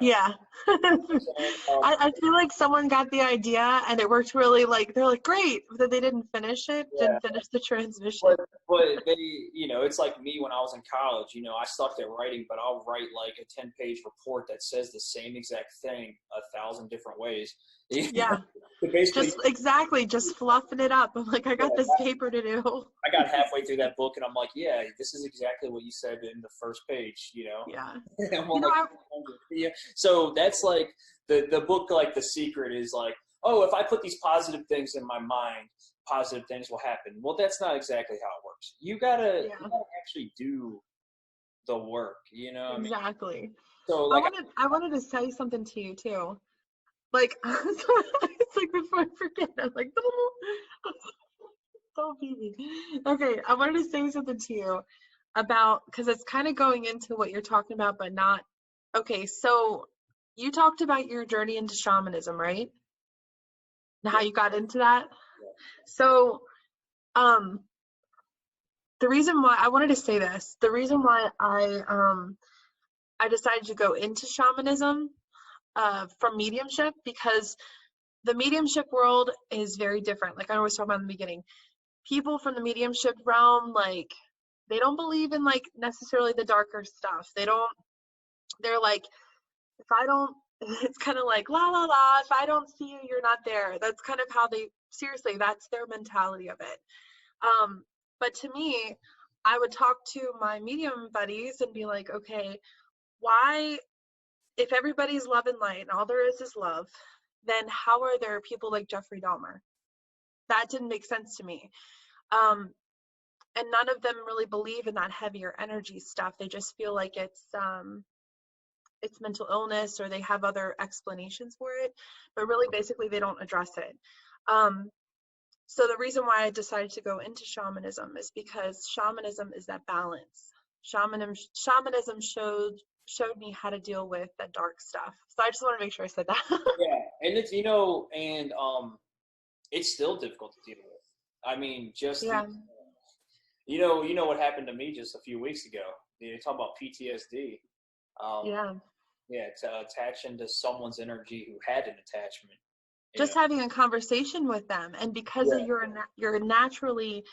Yeah. I feel like someone got the idea and it worked really, like, they're like, great, but then they didn't finish it, didn't finish the transmission. But they, it's like me when I was in college, I sucked at writing, but I'll write like a 10-page report that says the same exact thing 1,000 different ways. Yeah. Just fluffing it up. I'm like, I got this paper to do. I got halfway through that book and I'm like, yeah, this is exactly what you said in the first page, Yeah. So that's like the book, like The Secret, is like, oh, if I put these positive things in my mind, positive things will happen. Well, that's not exactly how it works. You gotta actually do the work, Exactly. I mean? So like, I wanted to tell you something to you too. Like, it's like before I forget, I'm like, don't beat me. Okay, I wanted to say something to you about, because it's kind of going into what you're talking about, but not. Okay, so you talked about your journey into shamanism, right? And how you got into that. Yeah. So, the reason why I wanted to say this, the reason why I decided to go into shamanism from mediumship, because the mediumship world is very different. Like I was talking about in the beginning, people from the mediumship realm, like, they don't believe in like necessarily the darker stuff. They're like, if I don't, it's kind of like la la la, if I don't see you, you're not there. That's kind of how seriously, that's their mentality of it. But to me, I would talk to my medium buddies and be like, okay, why, if everybody's love and light and all there is love, then how are there people like Jeffrey Dahmer? That didn't make sense to me. And none of them really believe in that heavier energy stuff. They just feel like it's mental illness, or they have other explanations for it, but really basically they don't address it. So the reason why I decided to go into shamanism is because shamanism is that balance. Shamanism showed me how to deal with that dark stuff. So I just want to make sure I said that. Yeah, and it's it's still difficult to deal with. I mean, just you know what happened to me just a few weeks ago. You talk about PTSD. Attaching to someone's energy who had an attachment. Just having a conversation with them, and because you're naturally.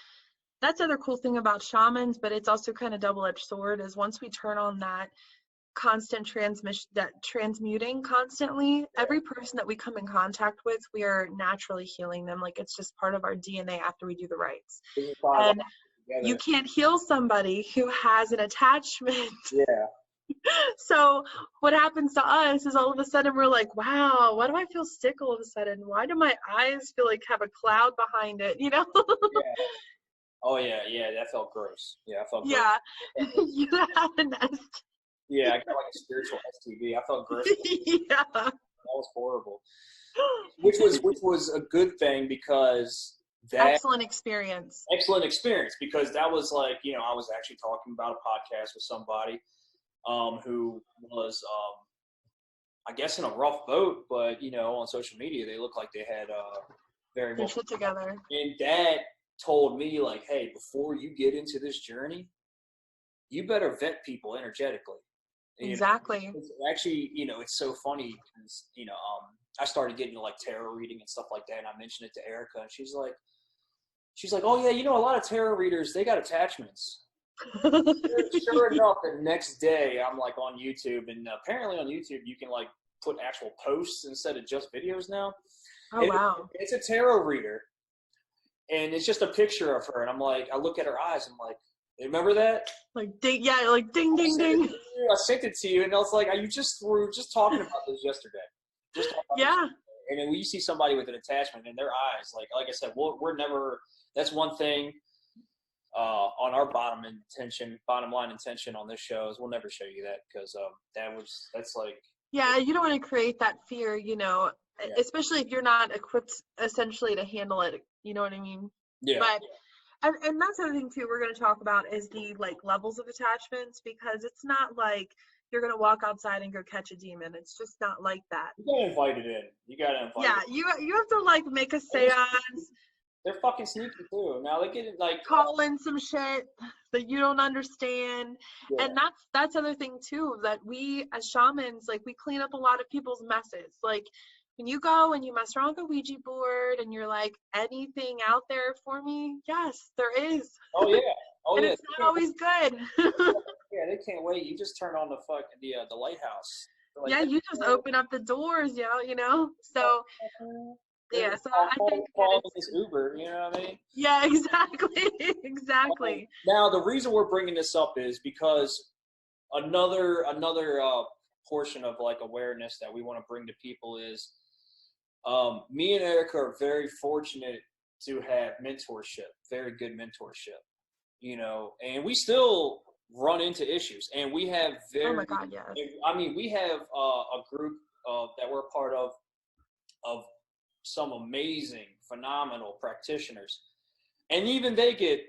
That's the other cool thing about shamans, but it's also kind of double-edged sword, is once we turn on that constant transmuting constantly. Every person that we come in contact with, we are naturally healing them. Like, it's just part of our DNA after we do the rites. And you can't heal somebody who has an attachment. Yeah. So what happens to us is all of a sudden we're like, wow, why do I feel sick all of a sudden? Why do my eyes feel like have a cloud behind it, you know? Yeah. Oh yeah, that felt gross. Yeah, I felt gross. Yeah. You had a nest. Yeah, I got like a spiritual STD. I felt gross. Yeah. That was horrible. Which was a good thing, because excellent experience because that was like, you know, I was actually talking about a podcast with somebody who was I guess in a rough boat, but you know, on social media they looked like they had very much shit together. And Dad told me, like, hey, before you get into this journey, you better vet people energetically. Exactly. It's actually, you know, it's so funny because, you know, I started getting like tarot reading and stuff like that, and I mentioned it to Erica, and she's like, oh yeah, you know, a lot of tarot readers, they got attachments. Sure enough, the next day I'm like on YouTube, and apparently on YouTube you can like put actual posts instead of just videos now. Oh, and wow. It's a tarot reader, and it's just a picture of her, and I'm like, I look at her eyes, I'm like, remember that? Like ding, yeah, like ding, ding, ding. I sent it to you, and I was like, we were just talking about this yesterday. Yeah. And then when you see somebody with an attachment in their eyes, like I said, we're never. That's one thing on our bottom line intention on this show is we'll never show you that, because that's like. Yeah, you don't want to create that fear, you know, especially if you're not equipped essentially to handle it. You know what I mean? Yeah. But. And that's the other thing too we're going to talk about is the like levels of attachments, because it's not like you're going to walk outside and go catch a demon. It's just not like that. You gotta invite it in. You gotta invite it. Yeah, you have to like make a seance. They're fucking sneaky too. Now they get like call in some shit that you don't understand. Yeah. And that's the other thing too, that we as shamans, like, we clean up a lot of people's messes. Like, when you go and you mess around with the Ouija board and you're like, anything out there for me? Yes, there is. Oh yeah. Oh and yeah. It's not always good. Yeah, they can't wait. You just turn on the lighthouse. Like, yeah, you just open up the doors, you know. So yeah, so I think this Uber, you know what I mean? Yeah, exactly. Exactly. Now the reason we're bringing this up is because another portion of like awareness that we want to bring to people is me and Erica are very fortunate to have mentorship, very good mentorship, you know, and we still run into issues, and we have oh my God, yes. I mean, we have a group that we're a part of some amazing, phenomenal practitioners, and even they get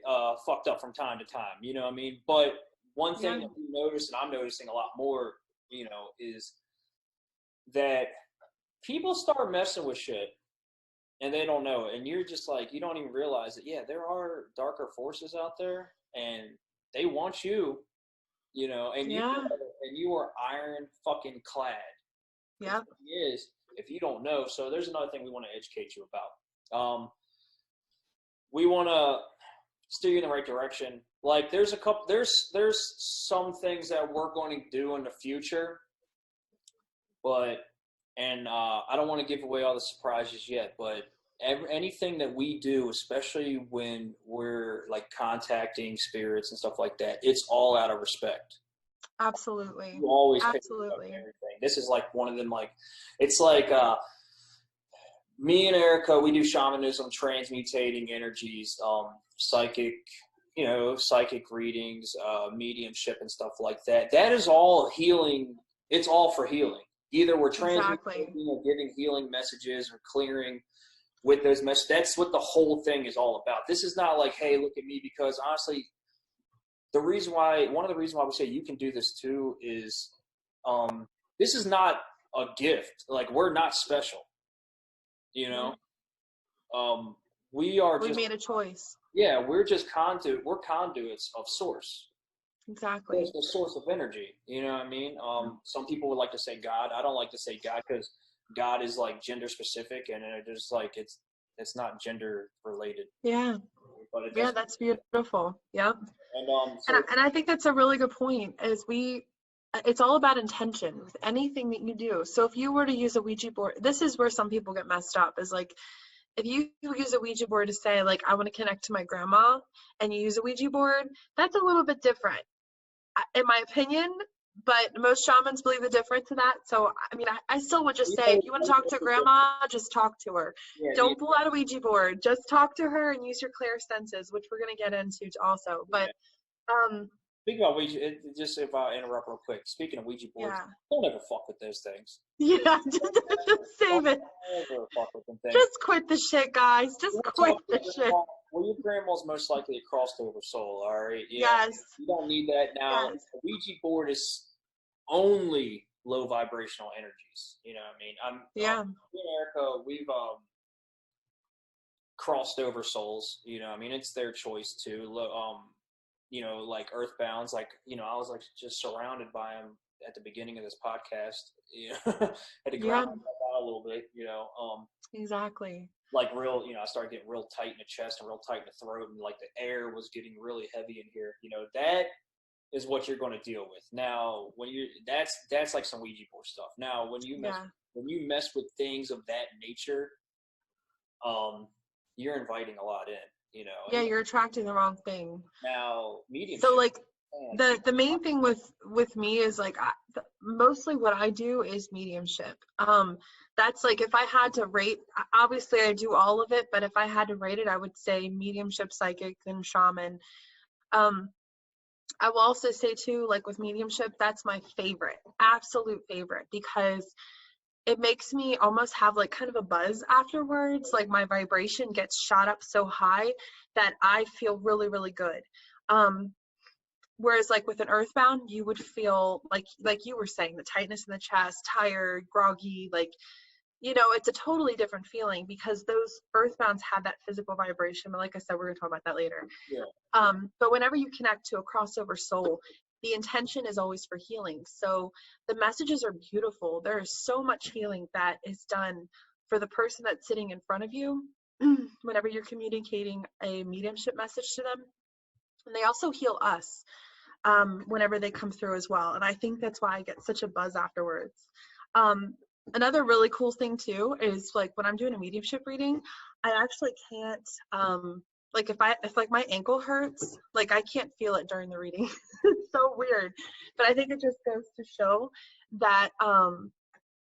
fucked up from time to time, you know what I mean? But one thing that we notice, and I'm noticing a lot more, you know, is that people start messing with shit and they don't know it. And you're just like, you don't even realize that, yeah, there are darker forces out there and they want you, you know, and you are iron fucking clad. Yeah. It is, if you don't know. So there's another thing we want to educate you about. We want to steer you in the right direction. Like there's some things that we're going to do in the future, but I don't want to give away all the surprises yet, but anything that we do, especially when we're like contacting spirits and stuff like that, it's all out of respect. Absolutely. You always absolutely everything. This is like one of them. Like it's like me and Erica, we do shamanism, transmutating energies, psychic readings, mediumship and stuff like that. That is all healing. It's all for healing. Either we're transmutating or giving healing messages or clearing with those messages. That's what the whole thing is all about. This is not like, hey, look at me, because honestly, one of the reasons why we say you can do this too is this is not a gift. Like, we're not special. You know? We made a choice. Yeah, we're just we're conduits of source. Exactly. It's the source of energy. You know what I mean? Some people would like to say God. I don't like to say God because God is like gender specific, and it's like it's not gender related. Yeah. But that's beautiful. Yeah. And I think that's a really good point. Is we it's all about intention with anything that you do. So if you were to use a Ouija board, this is where some people get messed up, is like, if you use a Ouija board to say, like, I want to connect to my grandma, and you use a Ouija board, that's a little bit different, in my opinion. But most shamans believe the difference in that. So, I mean, I still would just say, if you want to talk to grandma, just talk to her. Yeah, Don't pull out a Ouija board. Just talk to her and use your clear senses, which we're going to get into also. But, speaking of Ouija, just if I interrupt real quick, speaking of Ouija boards, yeah. don't ever fuck with those things. Yeah, just save it. Don't ever fuck with them things. Just quit the shit, guys. Just quit the shit. Well, your grandma's most likely a crossed over soul, all right? Yeah, yes. You don't need that. Now, yes. A Ouija board is only low vibrational energies. You know what I mean? Yeah. Me and Erica, we've crossed over souls. You know, I mean, it's their choice too. You know, like earthbounds, like, you know, I was like just surrounded by them at the beginning of this podcast. You know, had to ground myself out a little bit, you know. Exactly. Like real, you know, I started getting real tight in the chest and real tight in the throat, and like the air was getting really heavy in here. You know, that is what you're going to deal with. Now, when you that's like some Ouija board stuff. Now, when you mess with things of that nature, you're inviting a lot in. You know. Yeah, you're attracting the wrong thing. Now, mediumship. So like the main thing with me is like mostly what I do is mediumship. That's like, if I had to rate, obviously I do all of it, but if I had to rate it, I would say mediumship, psychic, and shaman. I will also say too, like with mediumship, that's my favorite, absolute favorite, because it makes me almost have like kind of a buzz afterwards. Like my vibration gets shot up so high that I feel really, really good. Whereas like with an earthbound, you would feel like you were saying, the tightness in the chest, tired, groggy, like, you know, it's a totally different feeling because those earthbounds have that physical vibration. But like I said, we're gonna talk about that later. Yeah. But whenever you connect to a crossover soul, the intention is always for healing. So the messages are beautiful. There is so much healing that is done for the person that's sitting in front of you whenever you're communicating a mediumship message to them. And they also heal us whenever they come through as well. And I think that's why I get such a buzz afterwards. Another really cool thing too is like when I'm doing a mediumship reading, I actually can't like if like my ankle hurts, like I can't feel it during the reading. It's so weird. But I think it just goes to show that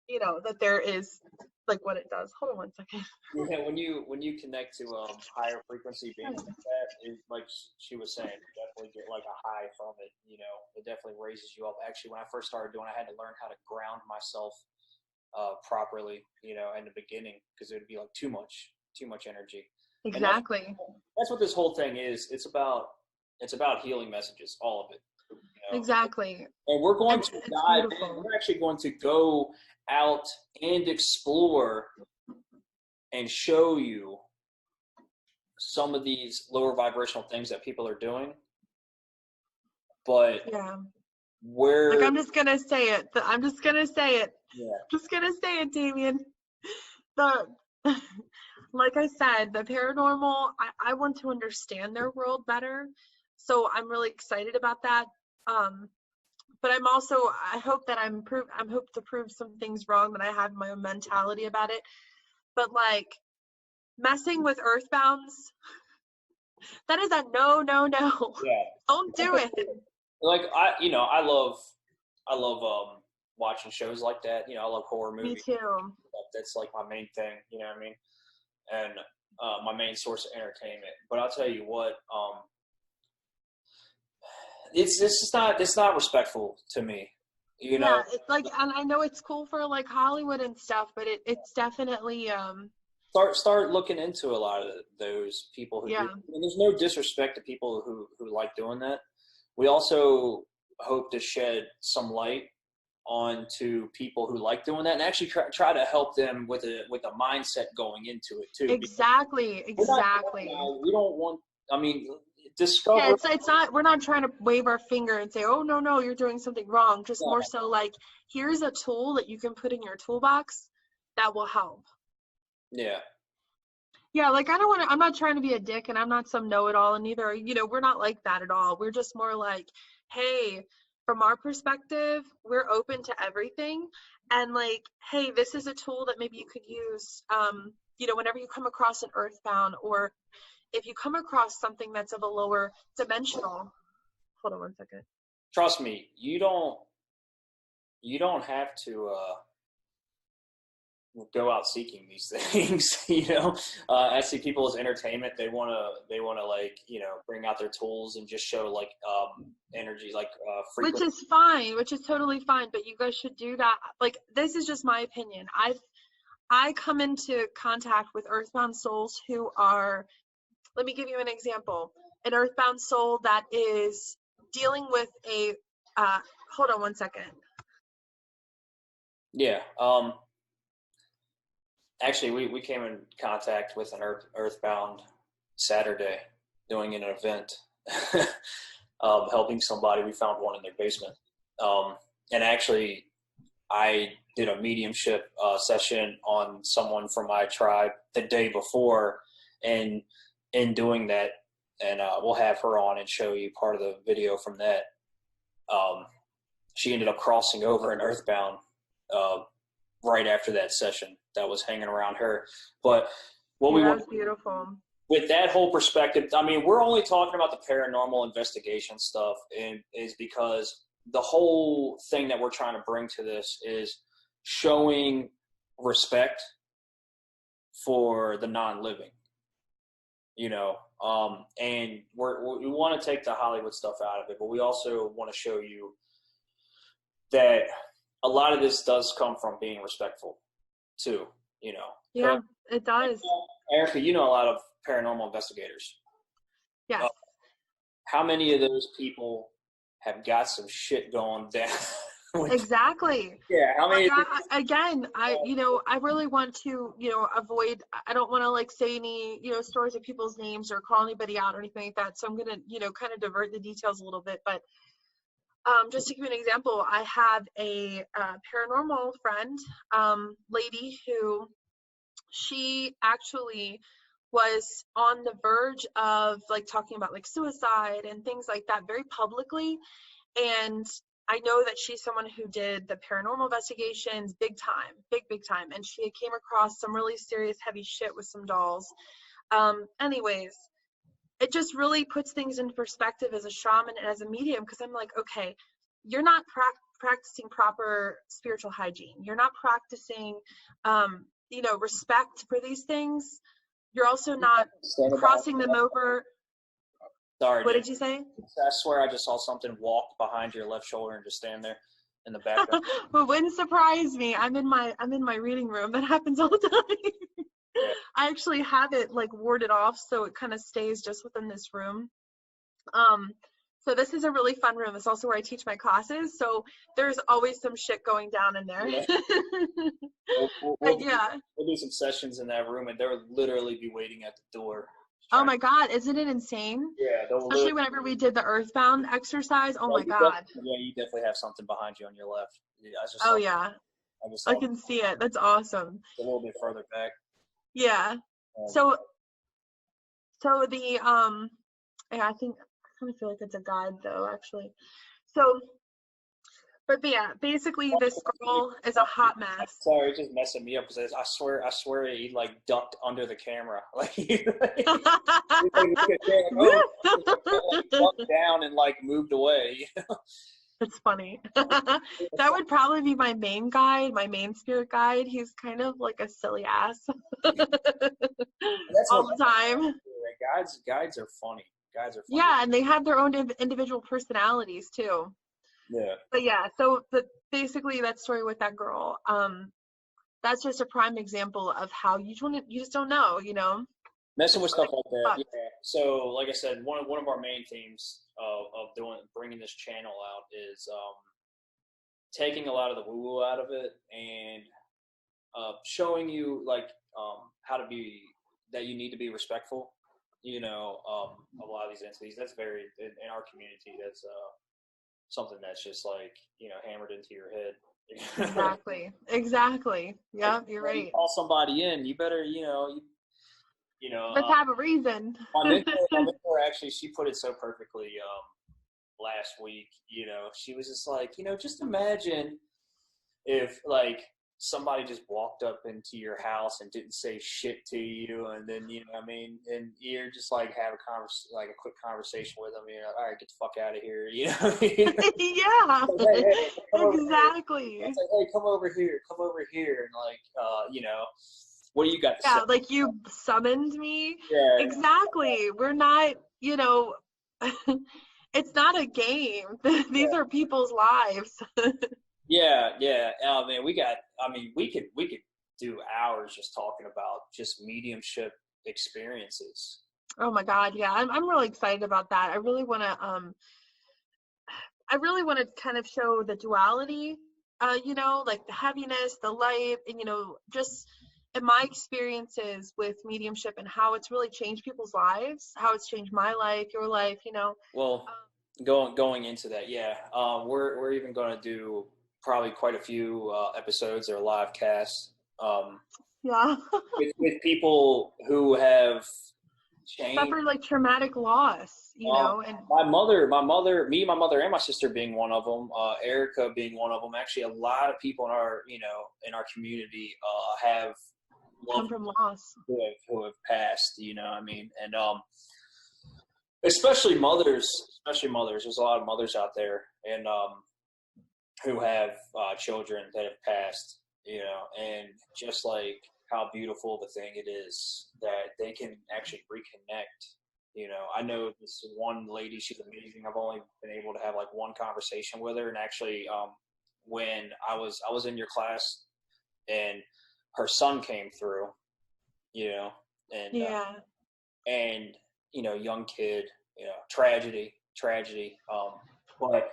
you know, that there is like what it does. Hold on one second. Yeah, when you connect to higher frequency beings like that, like she was saying, you definitely get like a high from it. You know, it definitely raises you up. Actually, when I first started doing it, I had to learn how to ground myself properly, you know, in the beginning, because it would be like too much energy. Exactly. That's what this whole thing is. It's about healing messages, all of it. You know? Exactly. And we're going to dive beautiful. in. We're actually going to go out and explore and show you some of these lower vibrational things that people are doing. But yeah, we're like, I'm just gonna say it. I'm just gonna say it. Yeah. Just gonna say it, Damien. Like I said, the paranormal, I want to understand their world better. So I'm really excited about that. But I'm also, I hope that I'm hope to prove some things wrong, that I have my own mentality about it. But like messing with earthbounds, that is a no. Yeah. Don't do it. Like I love watching shows like that. You know, I love horror movies. Me too. That's like my main thing. You know what I mean? And my main source of entertainment. But I'll tell you what, it's not respectful to me. You know? Yeah, it's like, and I know it's cool for like Hollywood and stuff, but it's definitely start looking into a lot of those people who do. And there's no disrespect to people who like doing that. We also hope to shed some light onto people who like doing that, and actually try to help them with a mindset going into it too. Exactly. We don't want. I mean, discover. Yeah, it's not. We're not trying to wave our finger and say, "Oh no, you're doing something wrong." Just more so like, here's a tool that you can put in your toolbox that will help. Yeah. Yeah, like I'm not trying to be a dick, and I'm not some know-it-all, and neither, you know, we're not like that at all. We're just more like, hey, from our perspective, we're open to everything. And like, hey, this is a tool that maybe you could use, whenever you come across an earthbound, or if you come across something that's of a lower dimensional. Hold on one second. Trust me, you don't have to go out seeking these things. I see people as entertainment. They want to like, bring out their tools and just show like energy, like frequency. Which is totally fine, but you guys should do that. Like, this is just my opinion. I come into contact with earthbound souls who are, let me give you an example. An earthbound soul that is dealing with a hold on one second. Yeah. Actually, we came in contact with an earthbound Saturday doing an event, helping somebody. We found one in their basement. And actually, I did a mediumship session on someone from my tribe the day before. And in doing that, and we'll have her on and show you part of the video from that, she ended up crossing over an earthbound right after that session that was hanging around her. But what we want, beautiful. With that whole perspective, I mean, we're only talking about the paranormal investigation stuff, and is because the whole thing that we're trying to bring to this is showing respect for the non-living, and we want to take the Hollywood stuff out of it, but we also want to show you that a lot of this does come from being respectful too, Yeah, it does. Erica, you know a lot of paranormal investigators. Yes. How many of those people have got some shit going down? Exactly. Yeah. How many? I really want to, avoid, I don't want to like say any, stories of people's names or call anybody out or anything like that. So I'm going to, kind of divert the details a little bit, but just to give you an example, I have a paranormal friend, lady who, she actually was on the verge of like talking about like suicide and things like that very publicly. And I know that she's someone who did the paranormal investigations big time. And she came across some really serious, heavy shit with some dolls. Anyways, it just really puts things in perspective as a shaman and as a medium, because I'm like, okay, you're not practicing proper spiritual hygiene. You're not practicing, respect for these things. You're also not crossing them over. Sorry. What did you say? I swear I just saw something walk behind your left shoulder and just stand there in the background. Well, wouldn't surprise me. I'm in my reading room. That happens all the time. Yeah. I actually have it like warded off, so it kind of stays just within this room. So this is a really fun room. It's also where I teach my classes, so there's always some shit going down in there. Yeah. We'll do some sessions in that room, and they'll literally be waiting at the door. Oh my God, isn't it insane? Yeah. Especially whenever we did the earthbound exercise. Oh my God. You definitely have something behind you on your left. Yeah. I can see it. That's awesome. A little bit further back. Yeah. So the I think I kind of feel like it's a guide though, actually. So, but yeah, basically this girl is a hot mess. Sorry, it's just messing me up because I swear he like ducked under the camera, like ducked down and like moved away. It's funny. That would probably be my main guide, my main spirit guide. He's kind of like a silly ass all the time. Guides are funny. Yeah, and they have their own individual personalities too. Yeah. But yeah, basically that story with that girl, that's just a prime example of how you just don't know, Messing with stuff like that. Yeah. So, like I said, one of our main themes of bringing this channel out is taking a lot of the woo-woo out of it and showing you like how to be, that you need to be respectful. A lot of these entities. That's very in our community. That's something that's just like hammered into your head. Exactly. Yeah, you're right. You call somebody in, you better Let's have a reason. my mentor actually, she put it so perfectly. last week, you know, she was just like, you know, just imagine if like somebody just walked up into your house and didn't say shit to you, and then, you know what I mean, and you're just like have like a quick conversation with them, you know, all right, get the fuck out of here, you know what I mean? Yeah, Like, hey, come over here. exactly. It's like, hey, come over here, and like, you know, what do you got to say? Yeah, like you summoned me. Yeah, Exactly. We're not, you know, it's not a game. These are people's lives. yeah. Oh man, I mean, we could do hours just talking about just mediumship experiences. Oh my God, yeah. I'm really excited about that. I really want to kind of show the duality, you know, like the heaviness, the light, and, you know, just in my experiences with mediumship and how it's really changed people's lives, how it's changed my life, your life, you know. Well, going into that, yeah, we're even going to do probably quite a few episodes or live casts Yeah. with people who have changed. Suffered like traumatic loss, you know, and my mother, and my sister being one of them. Erica being one of them. Actually, a lot of people in our, you know, in our community have come loved from loss. who have passed. You know what I mean? And especially mothers. Especially mothers. There's a lot of mothers out there, and who have children that have passed. You know, and just like how beautiful the thing it is that they can actually reconnect. You know, I know this one lady, she's amazing. I've only been able to have like one conversation with her, and actually, when I was in your class, and her son came through, you know, Yeah. and you know, young kid, you know, tragedy. But But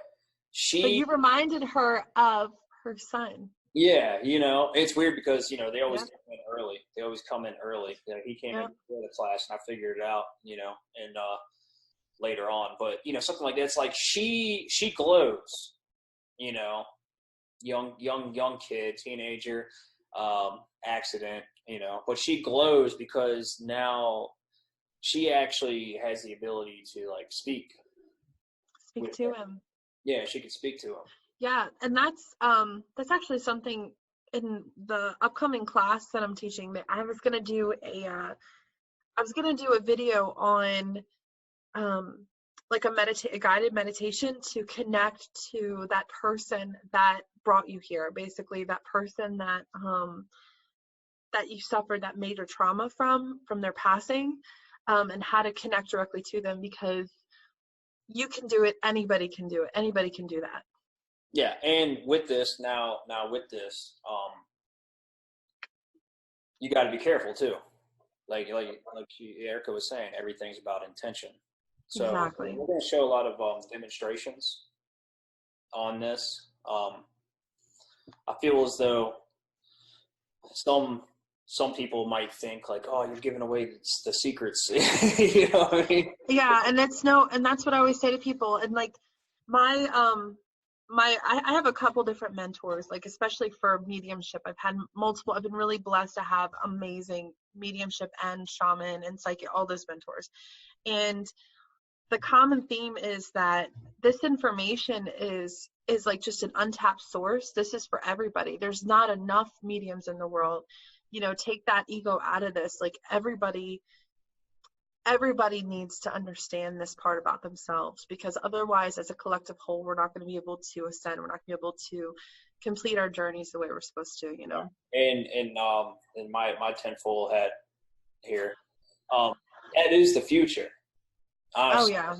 she, you reminded her of her son. yeah, you know, it's weird because, you know, they always Yeah. come in early. They always come in early. You know, he came in Yeah. before the class, and I figured it out, you know, and later on. But you know, something like that. It's like she glows, you know, young kid, teenager, accident, you know, but she glows because now she actually has the ability to like speak Speak with to him. him. Yeah, she can speak to him. Yeah, and that's actually something in the upcoming class that I'm teaching that I was gonna do a video on like a guided meditation to connect to that person that brought you here, basically that person that you suffered that major trauma from their passing, and how to connect directly to them, because you can do it, anybody can do it, anybody can do that. Yeah, and with this with this, you got to be careful too. Erica was saying, everything's about intention. So Exactly. we're going to show a lot of demonstrations on this. I feel as though some people might think like, oh, you're giving away the secrets. You know what I mean? Yeah, and that's what I always say to people. And like my I have a couple different mentors, like especially for mediumship. I've been really blessed to have amazing mediumship and shaman and psychic, all those mentors. And the common theme is that this information is like just an untapped source. This is for everybody. There's not enough mediums in the world. You know, take that ego out of this. Like everybody needs to understand this part about themselves, because otherwise as a collective whole we're not going to be able to ascend, we're not going to be able to complete our journeys the way we're supposed to, you know. And in my tenfold hat here, that is the future. Oh Honestly, yeah,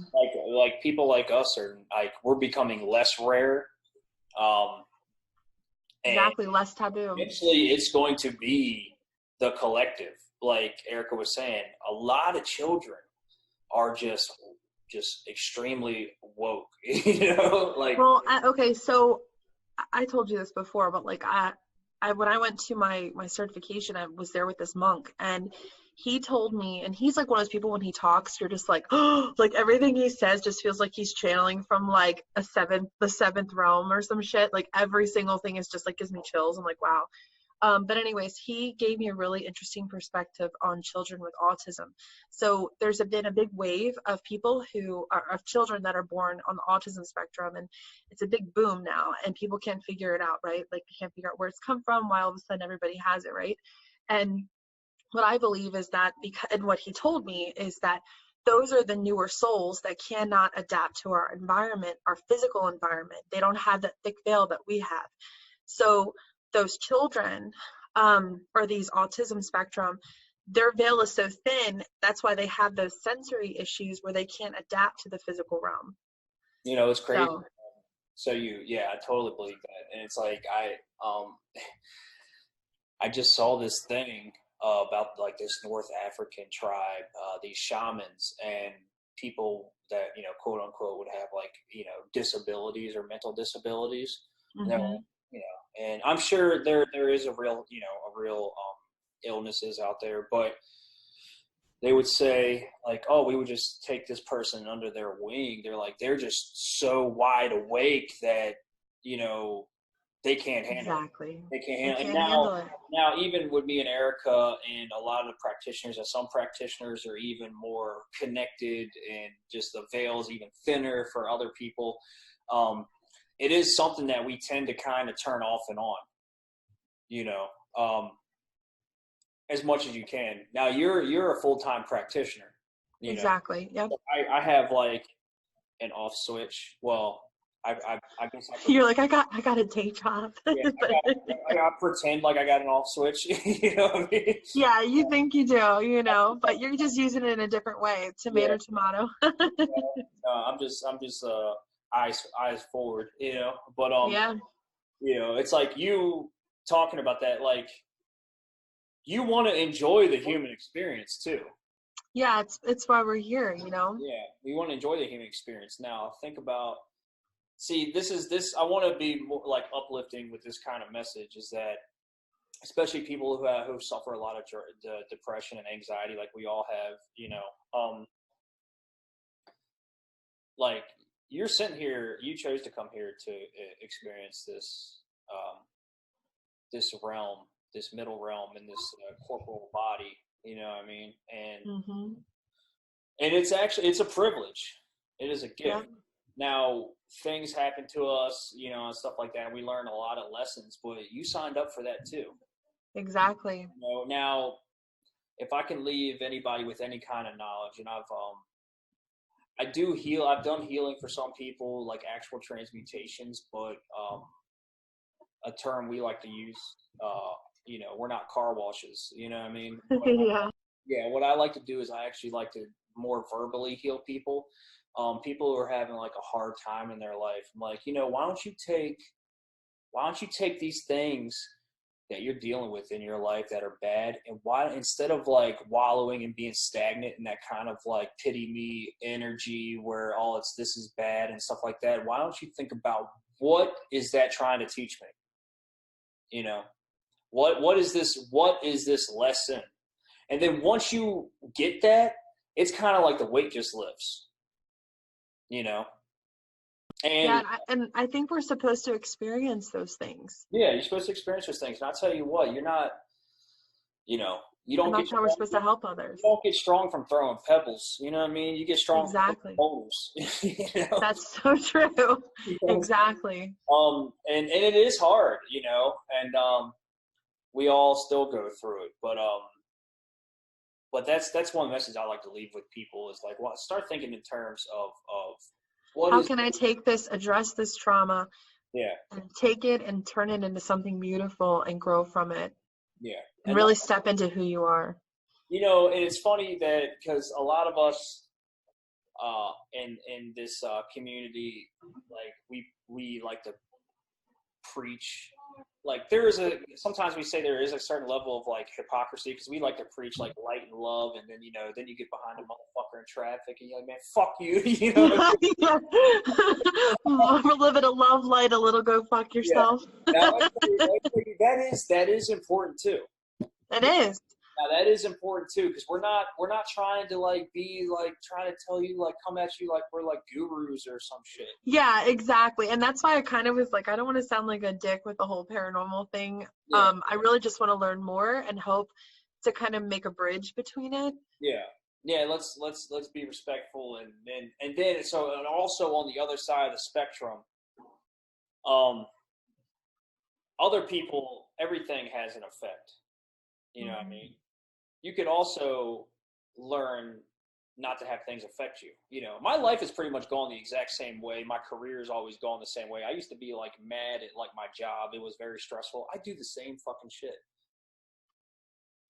like people like us are like, we're becoming less rare, and exactly, less taboo. eventually it's going to be the collective. Like Erica was saying, a lot of children are just extremely woke. You know, like, Well, okay, so I told you this before, but like I when I went to my certification, I was there with this monk, and he told me, and he's like one of those people, when he talks, you're just like, oh, like everything he says just feels like he's channeling from like the seventh realm or some shit. Like every single thing is just like gives me chills. I'm like, wow. But anyways, he gave me a really interesting perspective on children with autism. So there's been a big wave of people who are of children that are born on the autism spectrum, and it's a big boom now, and people can't figure it out, right? Like they can't figure out where it's come from, why all of a sudden everybody has it, right? And what I believe is that, because, and what he told me is that those are the newer souls that cannot adapt to our environment, our physical environment. They don't have that thick veil that we have. So those children, or these autism spectrum, their veil is so thin. That's why they have those sensory issues where they can't adapt to the physical realm. You know, it's crazy. So, So yeah, I totally believe that. And it's like, I just saw this thing about like this North African tribe, these shamans and people that, you know, quote unquote would have like, you know, disabilities or mental disabilities. And they're like, you know, and I'm sure there is a real, you know, illnesses out there, but they would say like, oh, we would just take this person under their wing. They're like, they're just so wide awake that, you know, they can't handle exactly. it. They can't handle it. They can't handle it. Now, even with me and Erica and a lot of the practitioners, and some practitioners are even more connected and just the veil's even thinner for other people. It is something that we tend to kind of turn off and on, you know, as much as you can. Now, you're a full-time practitioner. You exactly. know? Yep. So I have like an off switch. Well, I guess you're like, I got a day job. Yeah, I gotta pretend like I got an off switch. You know what I mean? Yeah, you think you do, you know, but you're just using it in a different way. Tomato, tomato. I'm just eyes forward, you know. But yeah, you know, it's like you talking about that, like you want to enjoy the human experience too. Yeah, it's why we're here, you know. Yeah, we want to enjoy the human experience. Now, think about. See, I want to be more like uplifting with this kind of message is that, especially people who suffer a lot of depression and anxiety, like we all have, you know, like you're sitting here, you chose to come here to experience this, this realm, this middle realm in this corporal body, you know what I mean? And, and it's a privilege. It is a gift. Yeah. Now, things happen to us, you know, and stuff like that. And we learn a lot of lessons, but you signed up for that too. Exactly. You know, now, if I can leave anybody with any kind of knowledge, and I do heal. I've done healing for some people, like actual transmutations, but a term we like to use, you know, we're not car washes. You know what I mean? Yeah. What I like to do is I actually like to more verbally heal people. People who are having like a hard time in their life. I'm like, you know, why don't you take these things that you're dealing with in your life that are bad, and why, instead of like wallowing and being stagnant in that kind of like pity me energy where this is bad and stuff like that, why don't you think about what is that trying to teach me? You know, what is this lesson? And then once you get that, it's kind of like the weight just lifts. You know, and I think we're supposed to experience those things. Yeah, you're supposed to experience those things. And I'll tell you what, you're not, you know, you don't get. That's how we're supposed to help others. You don't get strong from throwing pebbles. You know what I mean? You get strong from boulders. You know? That's so true. You know? Exactly. And it is hard, you know, and we all still go through it, but that's one message I like to leave with people is like, well, start thinking in terms of how can I take this, address this trauma, and take it and turn it into something beautiful and grow from it. Yeah. And really step into who you are. You know, and it's funny that because a lot of us in this community, like we like to preach. Like sometimes we say there is a certain level of like hypocrisy because we like to preach like light and love, and then, you know, then you get behind a motherfucker in traffic and you're like, man, fuck you. You know? We're living a love light, a little go fuck yourself. Yeah. Now, that is important too. It is. Now that is important too, because we're not trying to like be like trying to tell you like come at you like we're like gurus or some shit. Yeah, exactly. And that's why I kind of was like, I don't want to sound like a dick with the whole paranormal thing. Yeah. I really just want to learn more and hope to kind of make a bridge between it. Yeah. Yeah, let's be respectful and then so and also on the other side of the spectrum, um other people, everything has an effect. You know what I mean? You could also learn not to have things affect you. You know, my life has pretty much gone the exact same way. My career has always gone the same way. I used to be like mad at like my job. It was very stressful. I do the same fucking shit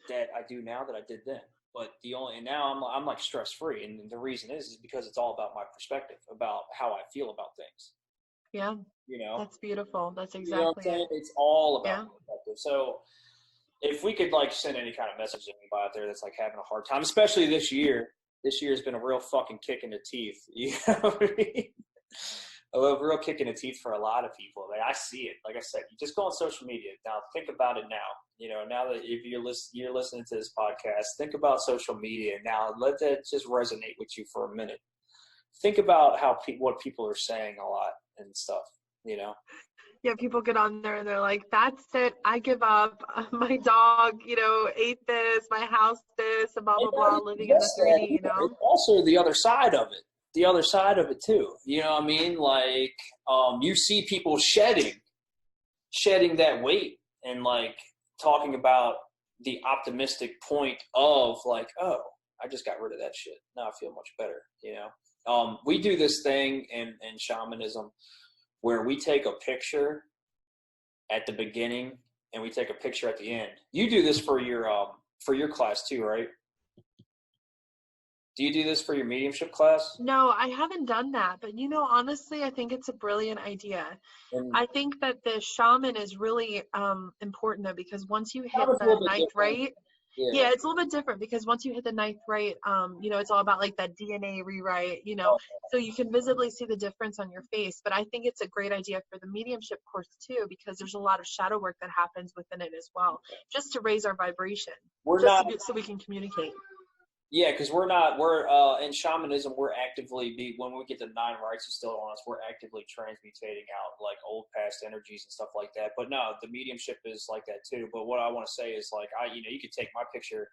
that I do now that I did then. But and now I'm like stress free, and the reason is because it's all about my perspective, about how I feel about things. Yeah, You know, that's beautiful. That's you know what I'm exactly saying? it. It's all Yeah. about perspective. So if we could like send any kind of message to anybody out there that's like having a hard time, especially this year. This year's been a real fucking kick in the teeth. You know what I mean? A real kick in the teeth for a lot of people. Like, I see it. Like I said, you just go on social media. Now think about it now. You know, now that if you're listening to this podcast, think about social media. Now let that just resonate with you for a minute. Think about what people are saying a lot and stuff, you know? Yeah, people get on there and they're like, that's it. I give up. My dog, ate this, my house this, and blah, And blah, not blah, even living in the just that 3D, either. It's also the other side of it. The other side of it too. You know what I mean? Like, you see people shedding that weight and like talking about the optimistic point of like, oh, I just got rid of that shit. Now I feel much better. You know, we do this thing in shamanism where we take a picture at the beginning and we take a picture at the end. You do this for your class too, right? Do you do this for your mediumship class? No, I haven't done that. But, honestly, I think it's a brilliant idea. And I think that the shaman is really important, though, because once you hit that was a the little bit ninth different. rate, Yeah. yeah, it's a little bit different because once you hit the ninth rate, it's all about like that DNA rewrite, Oh, so you can visibly see the difference on your face. But I think it's a great idea for the mediumship course too, because there's a lot of shadow work that happens within it as well, just to raise our vibration, we're just not. to so we can communicate. Yeah, because we're in shamanism. We're actively when we get the 9 rights instilled on us, we're actively transmutating out like old past energies and stuff like that. But no, the mediumship is like that too. But what I want to say is like you could take my picture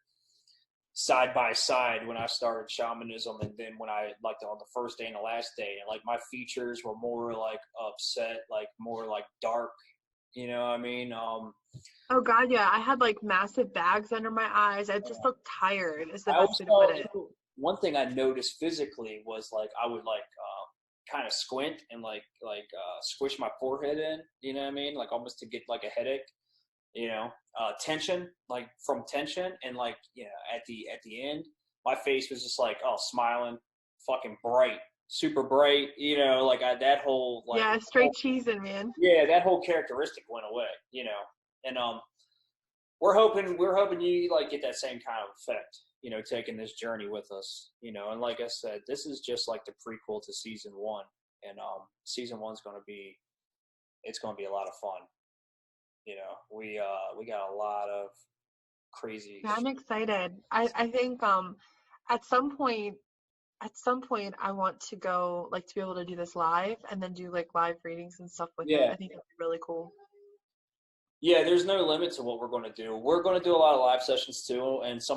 side by side when I started shamanism, and then when I like on the first day and the last day, and like my features were more like upset, like more like dark. You know what I mean? Oh God, yeah, I had like massive bags under my eyes. I just looked tired, is the I best way to put it. also one thing I noticed physically was like I would like kind of squint and squish my forehead in. You know what I mean? Like almost to get like a headache. You know, tension, like from tension, and like at the end, my face was just like smiling, fucking bright, super bright. You know, like that whole like Yeah, straight cheesing, man. yeah, that whole characteristic went away. You know, and we're hoping you like get that same kind of effect, taking this journey with us, and like I said, this is just like the prequel to season 1, and season 1's going to be a lot of fun. We got a lot of crazy Yeah, I'm excited. I think at some point I want to go like to be able to do this live and then do like live readings and stuff with it. yeah. I think that'd be really cool. Yeah, there's no limit to what we're going to do. We're going to do a lot of live sessions too, and a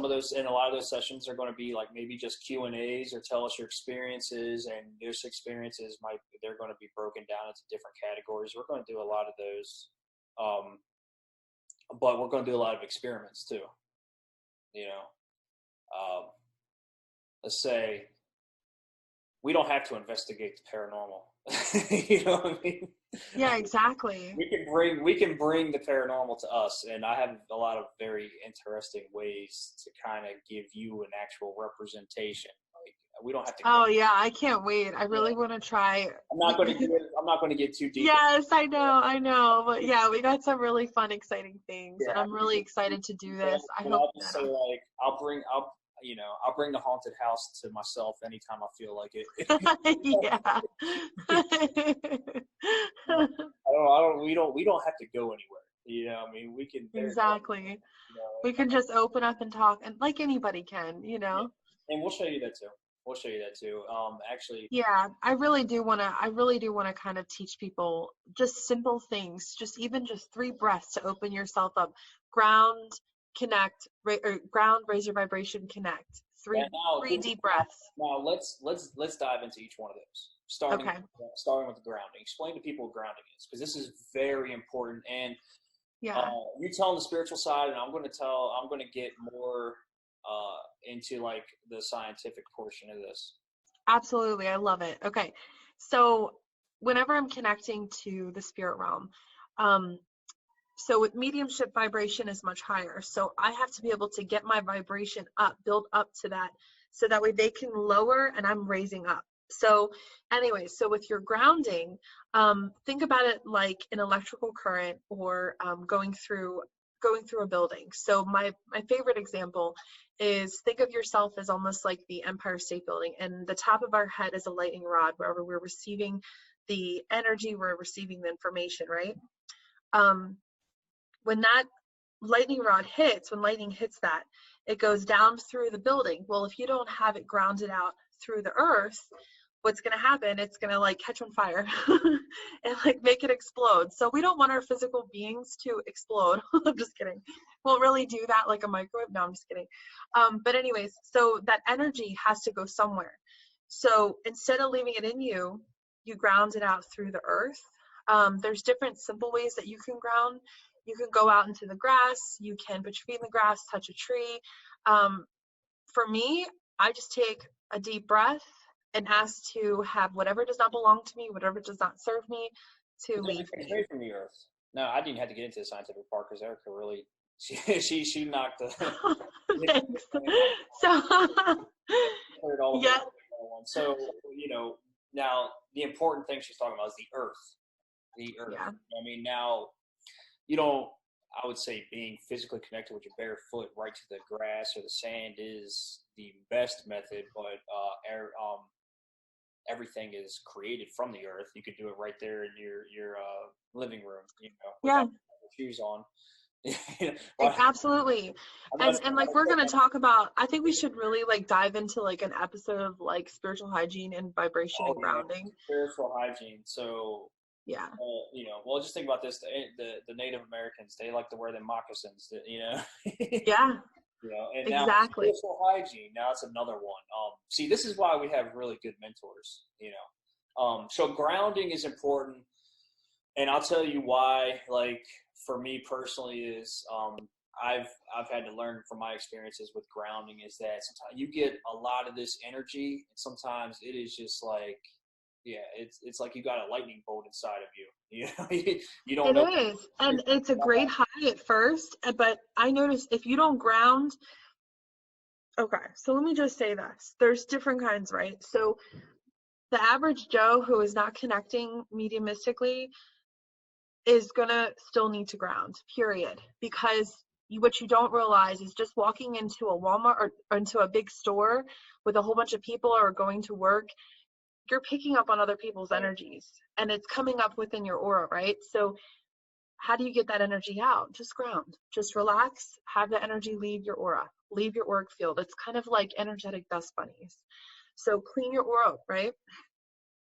lot of those sessions are going to be like maybe just Q&As or tell us your experiences, and those experiences they're going to be broken down into different categories. We're going to do a lot of those, but we're going to do a lot of experiments too. You know, let's say we don't have to investigate the paranormal. You know what I mean? Yeah, exactly. We can bring the paranormal to us, and I have a lot of very interesting ways to kind of give you an actual representation. Like we don't have to. Oh yeah, I can't wait. I really want to try. I'm not going to get too deep. Yes, I know. But yeah, we got some really fun, exciting things, and Yeah. I'm really excited to do this. I And hope I'll just say like I'll bring the haunted house to myself anytime I feel like it. yeah. We don't have to go anywhere. You know, I mean, we can very, Exactly. you know, We can just open up and talk, and like anybody can, yeah. And we'll show you that too. We'll show you that too. Actually, Yeah, I really do want to kind of teach people just simple things, just even just 3 breaths to open yourself up. Ground, connect, or ground, raise your vibration, connect. yeah, Three, now three deep breaths. now let's dive into each one of those. Okay. Starting with the grounding. Explain to people what grounding is, because this is very important. And Yeah, you telling the spiritual side, and I'm going to get more into like the scientific portion of this. absolutely. I love it. Okay. So whenever I'm connecting to the spirit realm, um, so with mediumship, vibration is much higher. So I have to be able to get my vibration up, build up to that, so that way they can lower and I'm raising up. So anyway, so with your grounding, think about it like an electrical current, or going through a building. So my favorite example is, think of yourself as almost like the Empire State Building, and the top of our head is a lightning rod, wherever we're receiving the energy, we're receiving the information, right? Um, when that lightning rod hits, when lightning hits that, it goes down through the building. Well, if you don't have it grounded out through the earth, what's going to happen? It's going to like catch on fire and like make it explode. So we don't want our physical beings to explode. I'm just kidding. Won't really do that like a microwave. No, I'm just kidding. But anyways, so that energy has to go somewhere. So instead of leaving it in you, you ground it out through the earth. There's different simple ways that you can ground. You can go out into the grass. You can put your feet in the grass, touch a tree. Um, for me, I just take a deep breath and ask to have whatever does not belong to me, whatever does not serve me, to leave me. Straight from the earth. No, I didn't have to get into the scientific part because Erica really she knocked the Thanks. So, heard all of it. yeah, So now the important thing she's talking about is the earth. The earth. yeah. I mean, now you don't. I would say being physically connected with your bare foot right to the grass or the sand is the best method, but everything is created from the earth. You could do it right there in your living room, Yeah, without shoes on. like, Well, absolutely. I'm not And like we're gonna talk about, I think we should really like dive into like an episode of like spiritual hygiene and vibration oh and yeah, grounding. spiritual hygiene. So Yeah. well, just think about this: the Native Americans, they like to wear their moccasins. Yeah, And now exactly. spiritual hygiene. Now that's another one. See, this is why we have really good mentors. So grounding is important, and I'll tell you why. Like for me personally, is I've had to learn from my experiences with grounding is that sometimes you get a lot of this energy, and sometimes it is just like, yeah, it's like you got a lightning bolt inside of you. You don't It know. is. And it's a great high at first, but I noticed if you don't ground, okay, so let me just say this. There's different kinds, right? So the average Joe who is not connecting mediumistically is gonna still need to ground, period. Because what you don't realize is just walking into a Walmart or into a big store with a whole bunch of people or going to work, you're picking up on other people's energies and it's coming up within your aura, right? So how do you get that energy out? Just ground, just relax, have the energy leave your aura, leave your auric field. It's kind of like energetic dust bunnies. So clean your aura, right?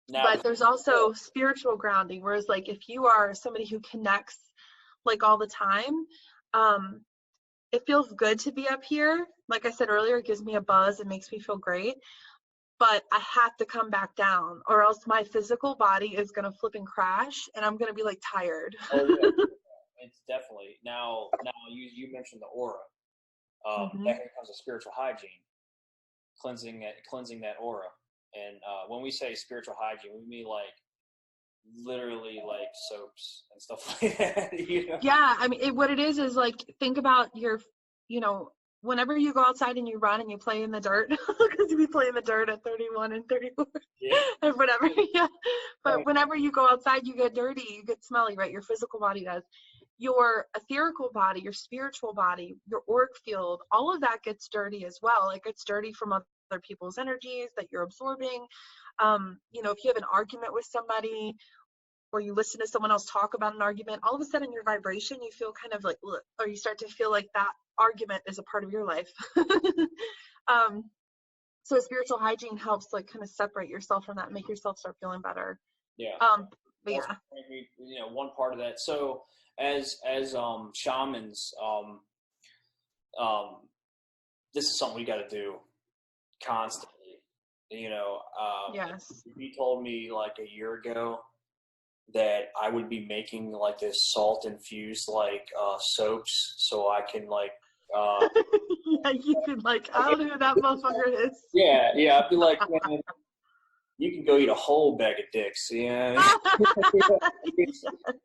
Now, But there's also spiritual grounding, whereas like if you are somebody who connects like all the time, um, it feels good to be up here. Like I said earlier, it gives me a buzz, it makes me feel great. But I have to come back down, or else my physical body is gonna flip and crash, and I'm gonna be like tired. oh yeah, it's definitely now. You mentioned the aura. Hmm. That here comes a spiritual hygiene, cleansing that aura. And when we say spiritual hygiene, we mean like literally like soaps and stuff like that. Yeah, I mean, what it is like, think about you know, whenever you go outside and you run and you play in the dirt, because we play in the dirt at 31 and 34 Yeah. and whatever, yeah. Oh, But whenever you go outside, you get dirty, you get smelly, right? Your physical body does. Your etherical body, your spiritual body, your auric field, all of that gets dirty as well. It gets dirty from other people's energies that you're absorbing. If you have an argument with somebody, or you listen to someone else talk about an argument, all of a sudden your vibration, you feel kind of like, or you start to feel like that argument is a part of your life. So spiritual hygiene helps like kind of separate yourself from that and make yourself start feeling better. Yeah. But That's, yeah. you know, one part of that. So as shamans, this is something we got to do constantly. You know, Yes. if you told me like a year ago that I would be making like this salt infused like soaps so I can like Yeah, you could like, I don't know who that motherfucker is. yeah, I'd be like, man, you can go eat a whole bag of dicks, yeah.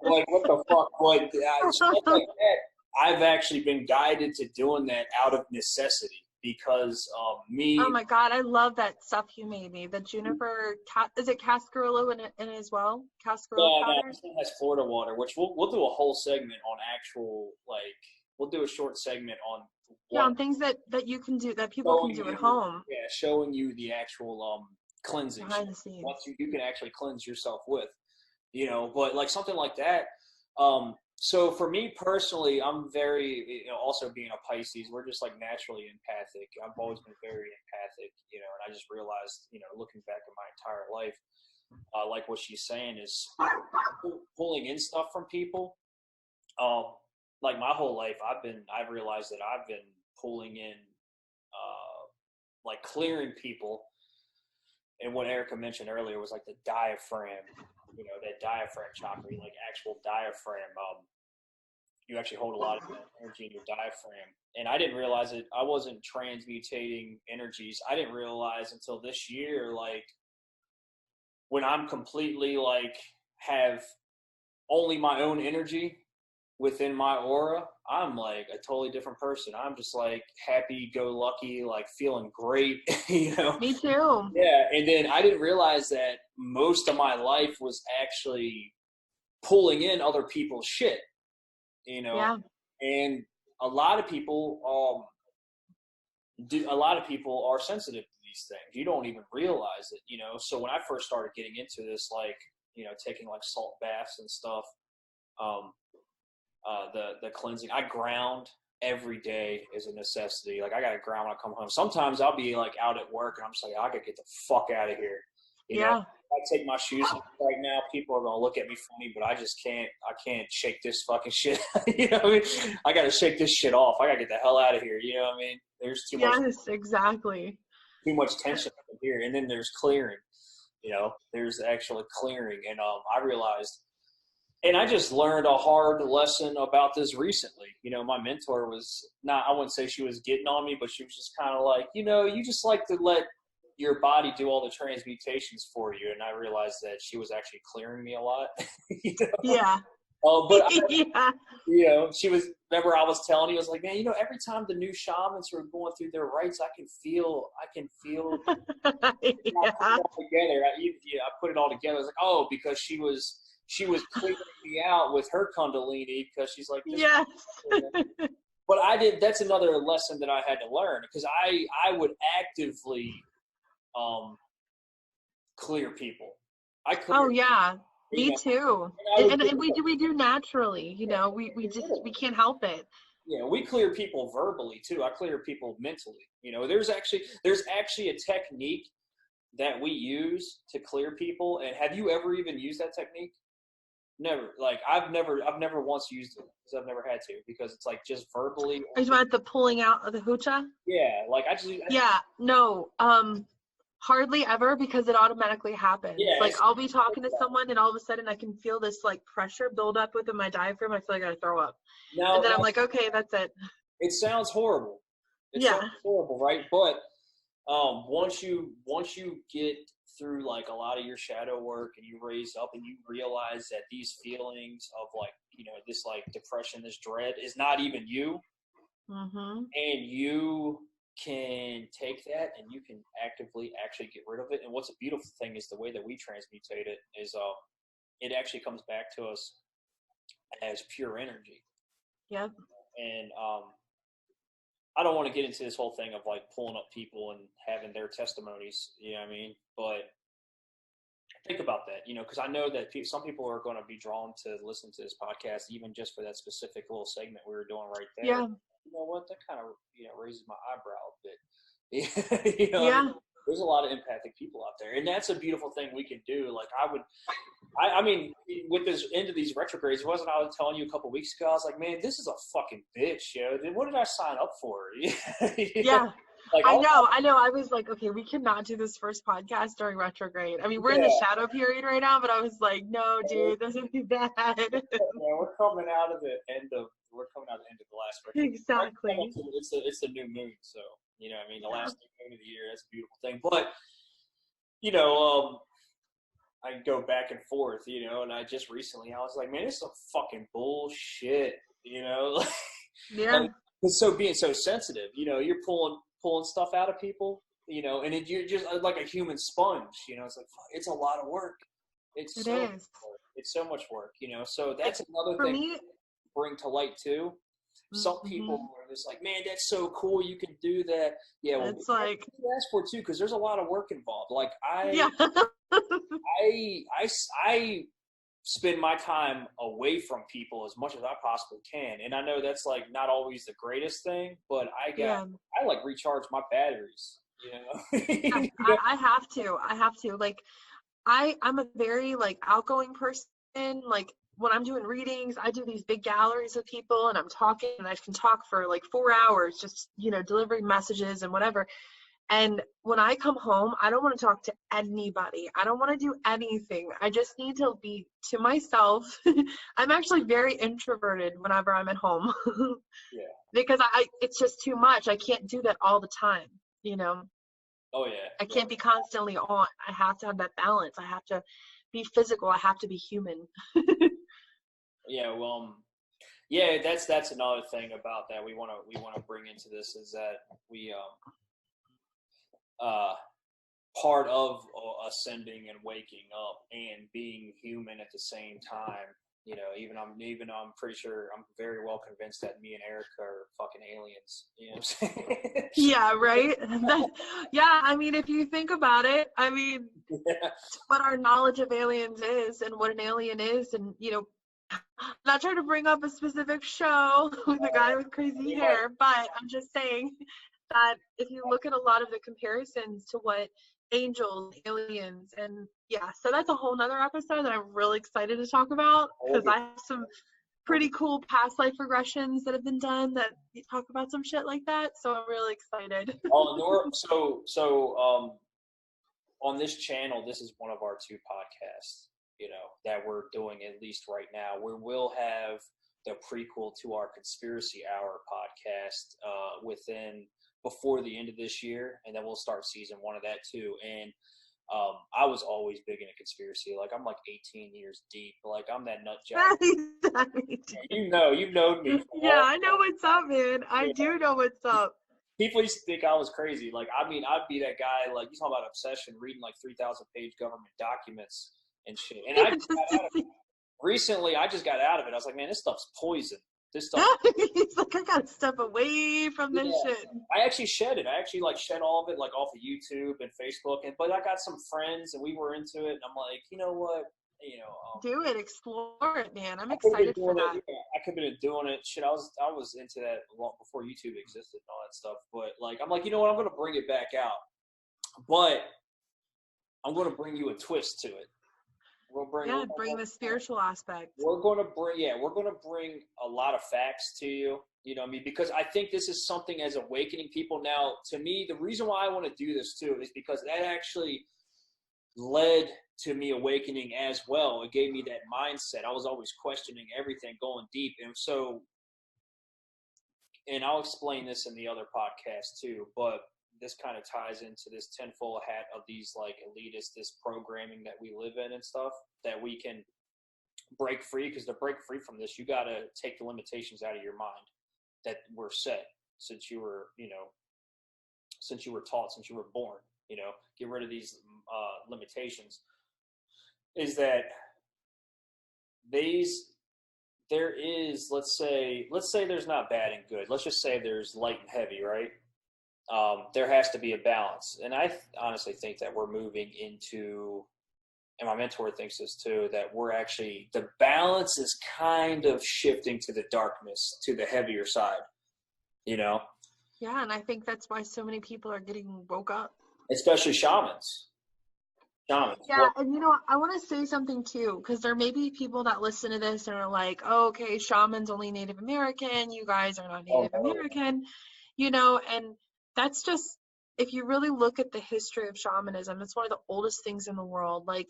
Like what the fuck? Like stuff like that. I've actually been guided to doing that out of necessity because Oh me. my God, I love that stuff you made me. The juniper, is it cascarilla in it as well? Cascarilla No, powder? this one has Florida water, which we'll do a whole segment on actual like we'll do a short segment on Yeah, what on things that you can do, that people can showing do at you, home yeah, showing you the actual cleansing. behind the scenes. Once you can actually cleanse yourself with, you know, but like something like that. So for me personally, I'm very, you know, also being a Pisces, we're just like naturally empathic. I've always been very empathic, you know, and I just realized, you know, looking back at my entire life, like what she's saying is pulling in stuff from people. Um, like my whole life, I've realized that I've been pulling in, like clearing people. And what Erica mentioned earlier was like the diaphragm, you know, that diaphragm chakra, like actual diaphragm. You actually hold a lot of energy in your diaphragm. And I didn't realize it. I wasn't transmutating energies. I didn't realize until this year, like when I'm completely like have only my own energy within my aura, I'm like a totally different person. I'm just like happy go lucky, like feeling great, you know? Me too. Yeah. And then I didn't realize that most of my life was actually pulling in other people's shit, you know? Yeah. And a lot of people, a lot of people are sensitive to these things. You don't even realize it, you know? So when I first started getting into this, like, you know, taking like salt baths and stuff, um, the cleansing. I ground every day is a necessity. Like I got to ground when I come home. Sometimes I'll be like out at work and I'm just like, I gotta get the fuck out of here. You know, if Yeah. I take my shoes off right now, people are gonna look at me funny, but I just can't. I can't shake this fucking shit. You know what I mean? I gotta shake this shit off. I gotta get the hell out of here. You know what I mean? There's Yes, exactly. too much tension up here, and then there's clearing. You know, there's actually clearing, and I realized. And I just learned a hard lesson about this recently. You know, my mentor was not, I wouldn't say she was getting on me, but she was just kind of like, you know, you just like to let your body do all the transmutations for you. And I realized that she was actually clearing me a lot. You know? Yeah. But, Yeah. you know, she was, remember I was telling you, I was like, man, you know, every time the new shamans were going through their rites, I can feel Yeah. together. I put it all together. I was like, oh, because she was clearing me out with her kundalini because she's like, this. Yes. But I did. That's another lesson that I had to learn because I would actively clear people. I clear. Oh yeah. You Me know, too. And we do naturally, you know, we just we can't help it. you know, we clear people verbally too. I clear people mentally. You know, there's actually a technique that we use to clear people. And have you ever even used that technique? Never. Like I've never once used it because I've never had to because it's like just verbally. Are you talking about the pulling out of the hoocha? Yeah, like Yeah, no, hardly ever because it automatically happens. yeah, Like I'll be talking to someone and all of a sudden I can feel this like pressure build up within my diaphragm. I feel like I gotta throw up. And now then I'm like, okay, that's it. it sounds horrible. It Yeah. sounds horrible, right? But once you get through like a lot of your shadow work and you raise up and you realize that these feelings of like, you know, this like depression, this dread is not even you, Mm-hmm. and you can take that and you can actively actually get rid of it. And what's a beautiful thing is the way that we transmutate it is it actually comes back to us as pure energy. Yep. And I don't want to get into this whole thing of like pulling up people and having their testimonies, you know what I mean? But think about that, because I know that some people are going to be drawn to listen to this podcast, even just for that specific little segment we were doing right there. Yeah. You know what? That kind of, raises my eyebrow a bit. Yeah. I mean? There's a lot of empathic people out there, and that's a beautiful thing we can do. Like I mean, with this end of these retrogrades, wasn't I was telling you a couple of weeks ago? I was like, man, this is a fucking bitch, What did I sign up for? Yeah. Like, I know. I was like, okay, we cannot do this first podcast during retrograde. I mean, we're in the shadow period right now, but I was like, no, dude, this would be bad. Yeah, we're coming out of the end of the last retrograde. Exactly. It's the new moon, so I mean, the last new moon of the year. That's a beautiful thing. But I go back and forth, and I just recently I was like, man, this is some fucking bullshit, Yeah. Like, it's being so sensitive, you're pulling stuff out of people, and you're just like a human sponge, it's like, it's a lot of work. It's so much work, so that's another thing to bring to light too. Some people are just like, man, that's so cool, you can do that. Yeah, well, it's like ask for it too, because there's a lot of work involved. Like I spend my time away from people as much as I possibly can. And I know that's like not always the greatest thing, but I like recharge my batteries, Yeah, I have to. Like I'm a very like outgoing person. Like when I'm doing readings, I do these big galleries of people and I'm talking and I can talk for like 4 hours, just, delivering messages and whatever. And when I come home, I don't want to talk to anybody. I don't want to do anything. I just need to be to myself. I'm actually very introverted whenever I'm at home. Yeah. Because it's just too much. I can't do that all the time, Oh yeah. I can't be constantly on. I have to have that balance. I have to be physical. I have to be human. Yeah, well, yeah, that's another thing about that we want to bring into this is that we part of ascending and waking up and being human at the same time. Even I'm pretty sure I'm very well convinced that me and Eric are fucking aliens. You know what I'm saying? Yeah, right. Yeah, I mean, if you think about it, I mean, what our knowledge of aliens is and what an alien is, and I'm not trying to bring up a specific show with a guy with crazy hair, but I'm just saying that if you look at a lot of the comparisons to what angels, aliens, and so that's a whole nother episode that I'm really excited to talk about because I have some pretty cool past life regressions that have been done that talk about some shit like that. So I'm really excited. So on this channel, this is one of our 2 podcasts, that we're doing at least right now. We will have the prequel to our Conspiracy Hour podcast before the end of this year, and then we'll start season 1 of that too. And I was always big into conspiracy. Like I'm like 18 years deep. Like I'm that nut job. You've known me. Yeah, I know what's up, man. I do know what's up. People used to think I was crazy. Like, I mean, I'd be that guy, like, you talking about obsession, reading like 3,000-page government documents and shit. And recently, I just got out of it. I was like, man, this stuff's poison. This stuff. He's like, I gotta step away from this shit. I actually shed it. I actually like shed all of it, like off of YouTube and Facebook. But I got some friends, and we were into it. And I'm like, you know what? Do it, explore it, man. I'm excited for that. I could have been doing it. Shit, I was into that long before YouTube existed and all that stuff. But like, I'm like, you know what? I'm gonna bring it back out, but I'm gonna bring you a twist to it. Bring the spiritual aspect. We're gonna bring a lot of facts to you. You know what I mean? Because I think this is something as awakening people. Now, to me, the reason why I want to do this too is because that actually led to me awakening as well. It gave me that mindset. I was always questioning everything, going deep. And I'll explain this in the other podcast too, but this kind of ties into this tinfoil hat of these like elitist, this programming that we live in and stuff that we can break free. Because to break free from this, you got to take the limitations out of your mind that were set since you were taught, since you were born, get rid of these limitations. Is that there is, let's say there's not bad and good. Let's just say there's light and heavy, right? There has to be a balance. And I honestly think that we're moving into and my mentor thinks this too, that we're actually, the balance is kind of shifting to the darkness, to the heavier side, you know? Yeah, and I think that's why so many people are getting woke up. Especially shamans. Shamans. Yeah, and I want to say something too, because there may be people that listen to this and are like, oh, okay, shaman's only Native American, you guys are not Oh, Native no. American, and that's just, if you really look at the history of shamanism, it's one of the oldest things in the world. Like,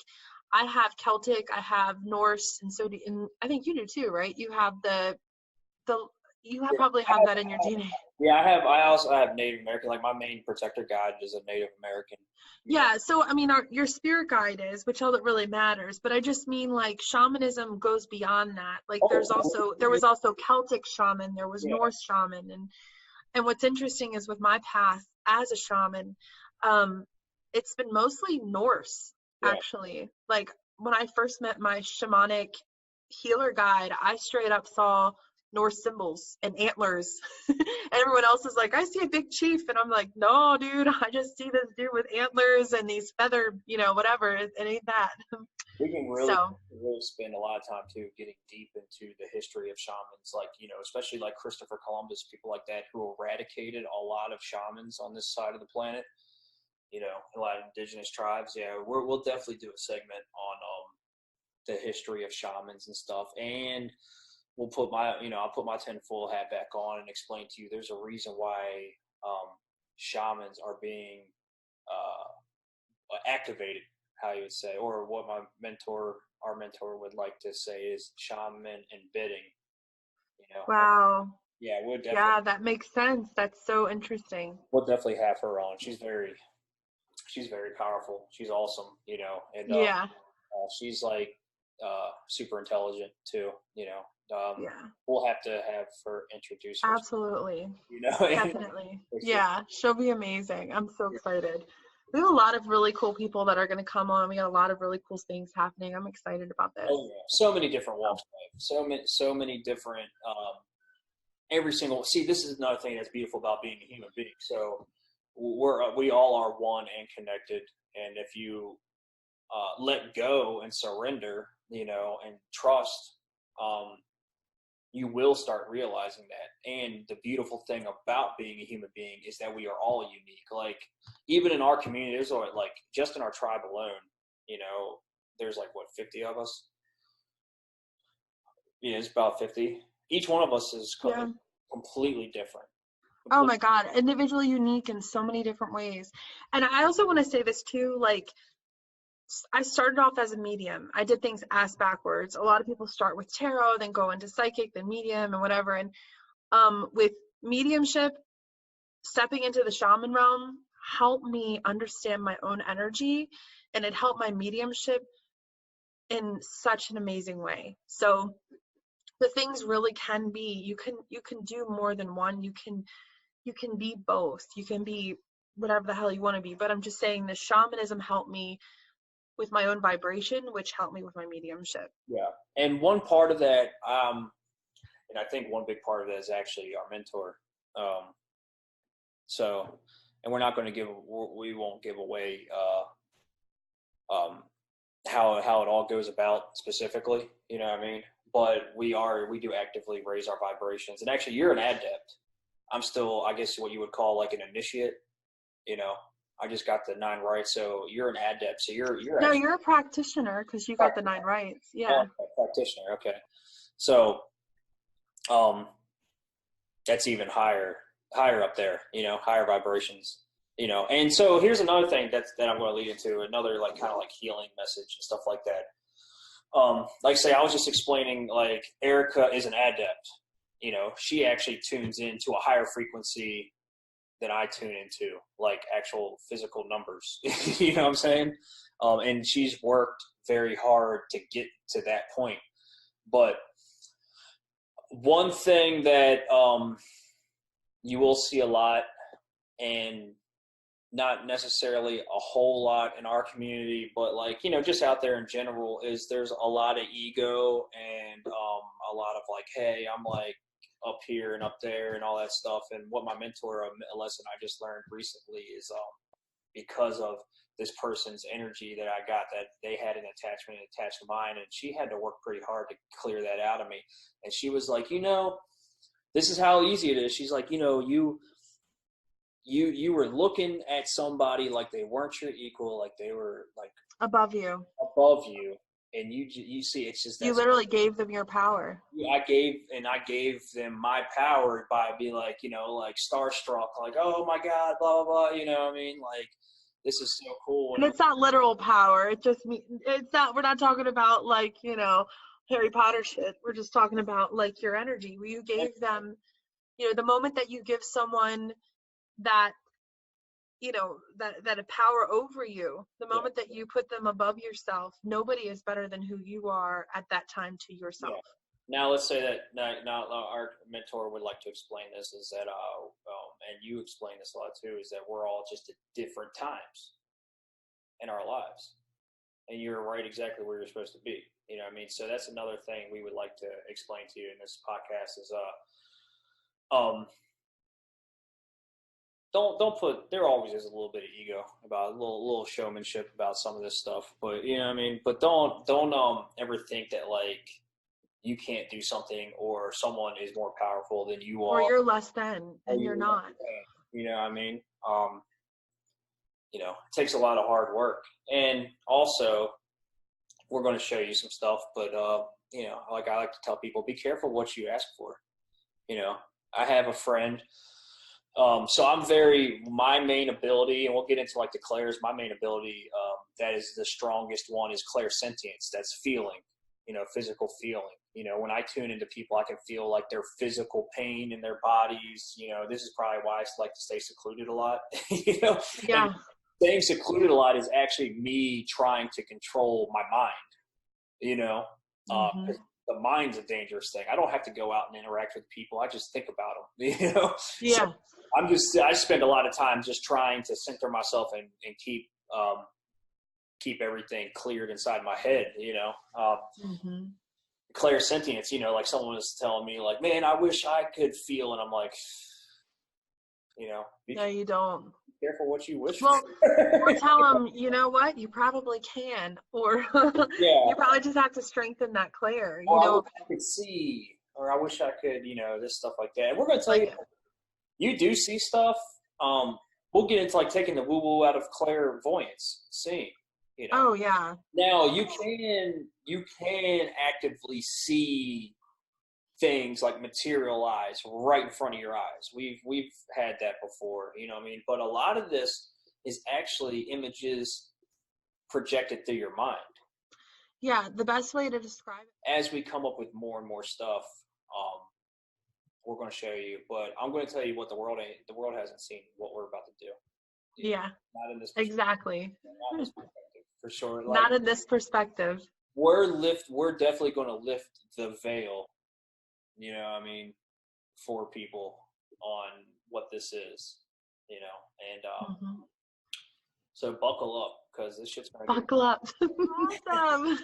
I have Celtic, I have Norse, and I think you do too, right? You have probably have that in your DNA. Yeah, I also have Native American. Like my main protector guide is a Native American. Yeah, so I mean, your spirit guide is, which all that really matters. But I just mean like shamanism goes beyond that. Like there was also Celtic shaman, there was Yeah. Norse shaman, and what's interesting is with my path as a shaman, it's been mostly Norse actually. Like when I first met my shamanic healer guide, I straight up saw Norse symbols and antlers. Everyone else is like, I see a big chief. And I'm like, no, dude, I just see this dude with antlers and these feather, whatever. It ain't that. We can really, So, really spend a lot of time too getting deep into the history of shamans, like, especially like Christopher Columbus, people like that who eradicated a lot of shamans on this side of the planet, a lot of indigenous tribes. Yeah, we'll definitely do a segment on the history of shamans and stuff. And we'll put I'll put my tinfoil hat back on and explain to you there's a reason why shamans are being activated, how you would say, or what our mentor would like to say is shaman embedding, wow. Yeah, Yeah, that makes sense. That's so interesting. we'll definitely have her on. She's very powerful. She's awesome, and Yeah. she's like super intelligent too, Yeah. we'll have to have her introduce herself, Absolutely. and Definitely. for sure. Yeah, she'll be amazing. I'm so excited. We have a lot of really cool people that are going to come on. We got a lot of really cool things happening. I'm excited about this. Oh yeah, so many different walks of life, so many different. Every single this is another thing that's beautiful about being a human being. So we all are one and connected, and if you let go and surrender, and trust, you will start realizing that. And the beautiful thing about being a human being is that we are all unique. Like even in our community, there's like just in our tribe alone, there's like what 50 of us. Yeah, it's about 50. Each one of us is completely different. Oh my God, individually unique in so many different ways. And I also want to say this too, like I started off as a medium. I did things ass backwards. A lot of people start with tarot, then go into psychic, then medium and whatever. And with mediumship, stepping into the shaman realm helped me understand my own energy, and it helped my mediumship in such an amazing way. So the things really can be, you can do more than one. You can be both. You can be whatever the hell you want to be. But I'm just saying the shamanism helped me with my own vibration, which helped me with my mediumship. Yeah. And one part of that, and I think one big part of that is actually our mentor. And we're not going to we won't give away how it all goes about specifically, you know what I mean? But we do actively raise our vibrations. And actually, you're an adept. I'm still, I guess, what you would call like an initiate. I just got the 9 rights, so you're an adept. So you're a practitioner because you got the 9 rights. Yeah. Practitioner. Okay. So, that's even higher up there. Higher vibrations. And so here's another thing that I'm going to lead into, another like kind of like healing message and stuff like that. Like say, I was just explaining, like Erica is an adept. She actually tunes into a higher frequency than I tune into, like actual physical numbers. You know what I'm saying? And she's worked very hard to get to that point. But one thing that you will see a lot, and not necessarily a whole lot in our community, but like, just out there in general, is there's a lot of ego and a lot of like, hey, I'm like up here and up there and all that stuff. And what my mentor, a lesson I just learned recently is because of this person's energy that I got, that they had an attachment attached to mine, and she had to work pretty hard to clear that out of me. And she was like, this is how easy it is. She's like, you were looking at somebody like they weren't your equal, like they were like above you, and you see, it's just that you literally gave them your power. I gave them my power by being like, like starstruck, like, oh my God, blah, blah, blah, like, this is so cool. And it's not literal power. It just means, we're not talking about like, Harry Potter shit. We're just talking about like your energy. Where you gave them, the moment that you give someone that, that a power over you, the moment that you put them above yourself, nobody is better than who you are at that time to yourself. Yeah. Now, let's say that now our mentor would like to explain this, is that, and you explain this a lot too, is that we're all just at different times in our lives. And you're right exactly where you're supposed to be. You know what I mean? So that's another thing we would like to explain to you in this podcast is, don't put, there always is a little bit of ego about a little showmanship about some of this stuff, but you know what I mean? But don't ever think that like you can't do something or someone is more powerful than you are. Or you're less than, and you're not. You know what I mean? It takes a lot of hard work. And also, we're going to show you some stuff, but, like I like to tell people, be careful what you ask for. I have a friend. So my main ability, and we'll get into like the clairs, my main ability, that is the strongest one, is clairsentience. That's feeling, physical feeling. When I tune into people, I can feel like their physical pain in their bodies. This is probably why I like to stay secluded a lot. Yeah. And staying secluded a lot is actually me trying to control my mind, the mind's a dangerous thing. I don't have to go out and interact with people. I just think about them, Yeah. So I spend a lot of time just trying to center myself and keep everything cleared inside my head, clairsentience, like someone was telling me like, man, I wish I could feel. And I'm like, no, you don't. Be careful what you wish for. Or tell them, you know what, you probably can, or you probably just have to strengthen that clair. I wish I could see, or I wish I could, this stuff like that. And we're going to tell you do see stuff. We'll get into like taking the woo-woo out of clairvoyance, seeing. Oh yeah. Now you can actively see things like materialize right in front of your eyes. We've had that before, you know what I mean? But a lot of this is actually images projected through your mind. Yeah, the best way to describe it. As we come up with more and more stuff, we're going to show you. But I'm going to tell you what the world hasn't seen what we're about to do. Yeah. Not in this perspective. Exactly. Not in this perspective, for sure. Like, not in this perspective. We're definitely going to lift the veil, for people on what this is, and so buckle up, because this shit's going to buckle up. Awesome.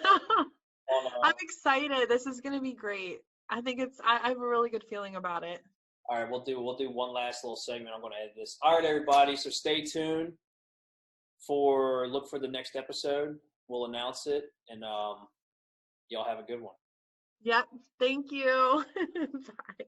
I'm excited. This is going to be great. I think I have a really good feeling about it. All right, we'll do one last little segment. I'm going to edit this. All right, everybody. So stay tuned look for the next episode. We'll announce it, and y'all have a good one. Yep. Thank you. Bye.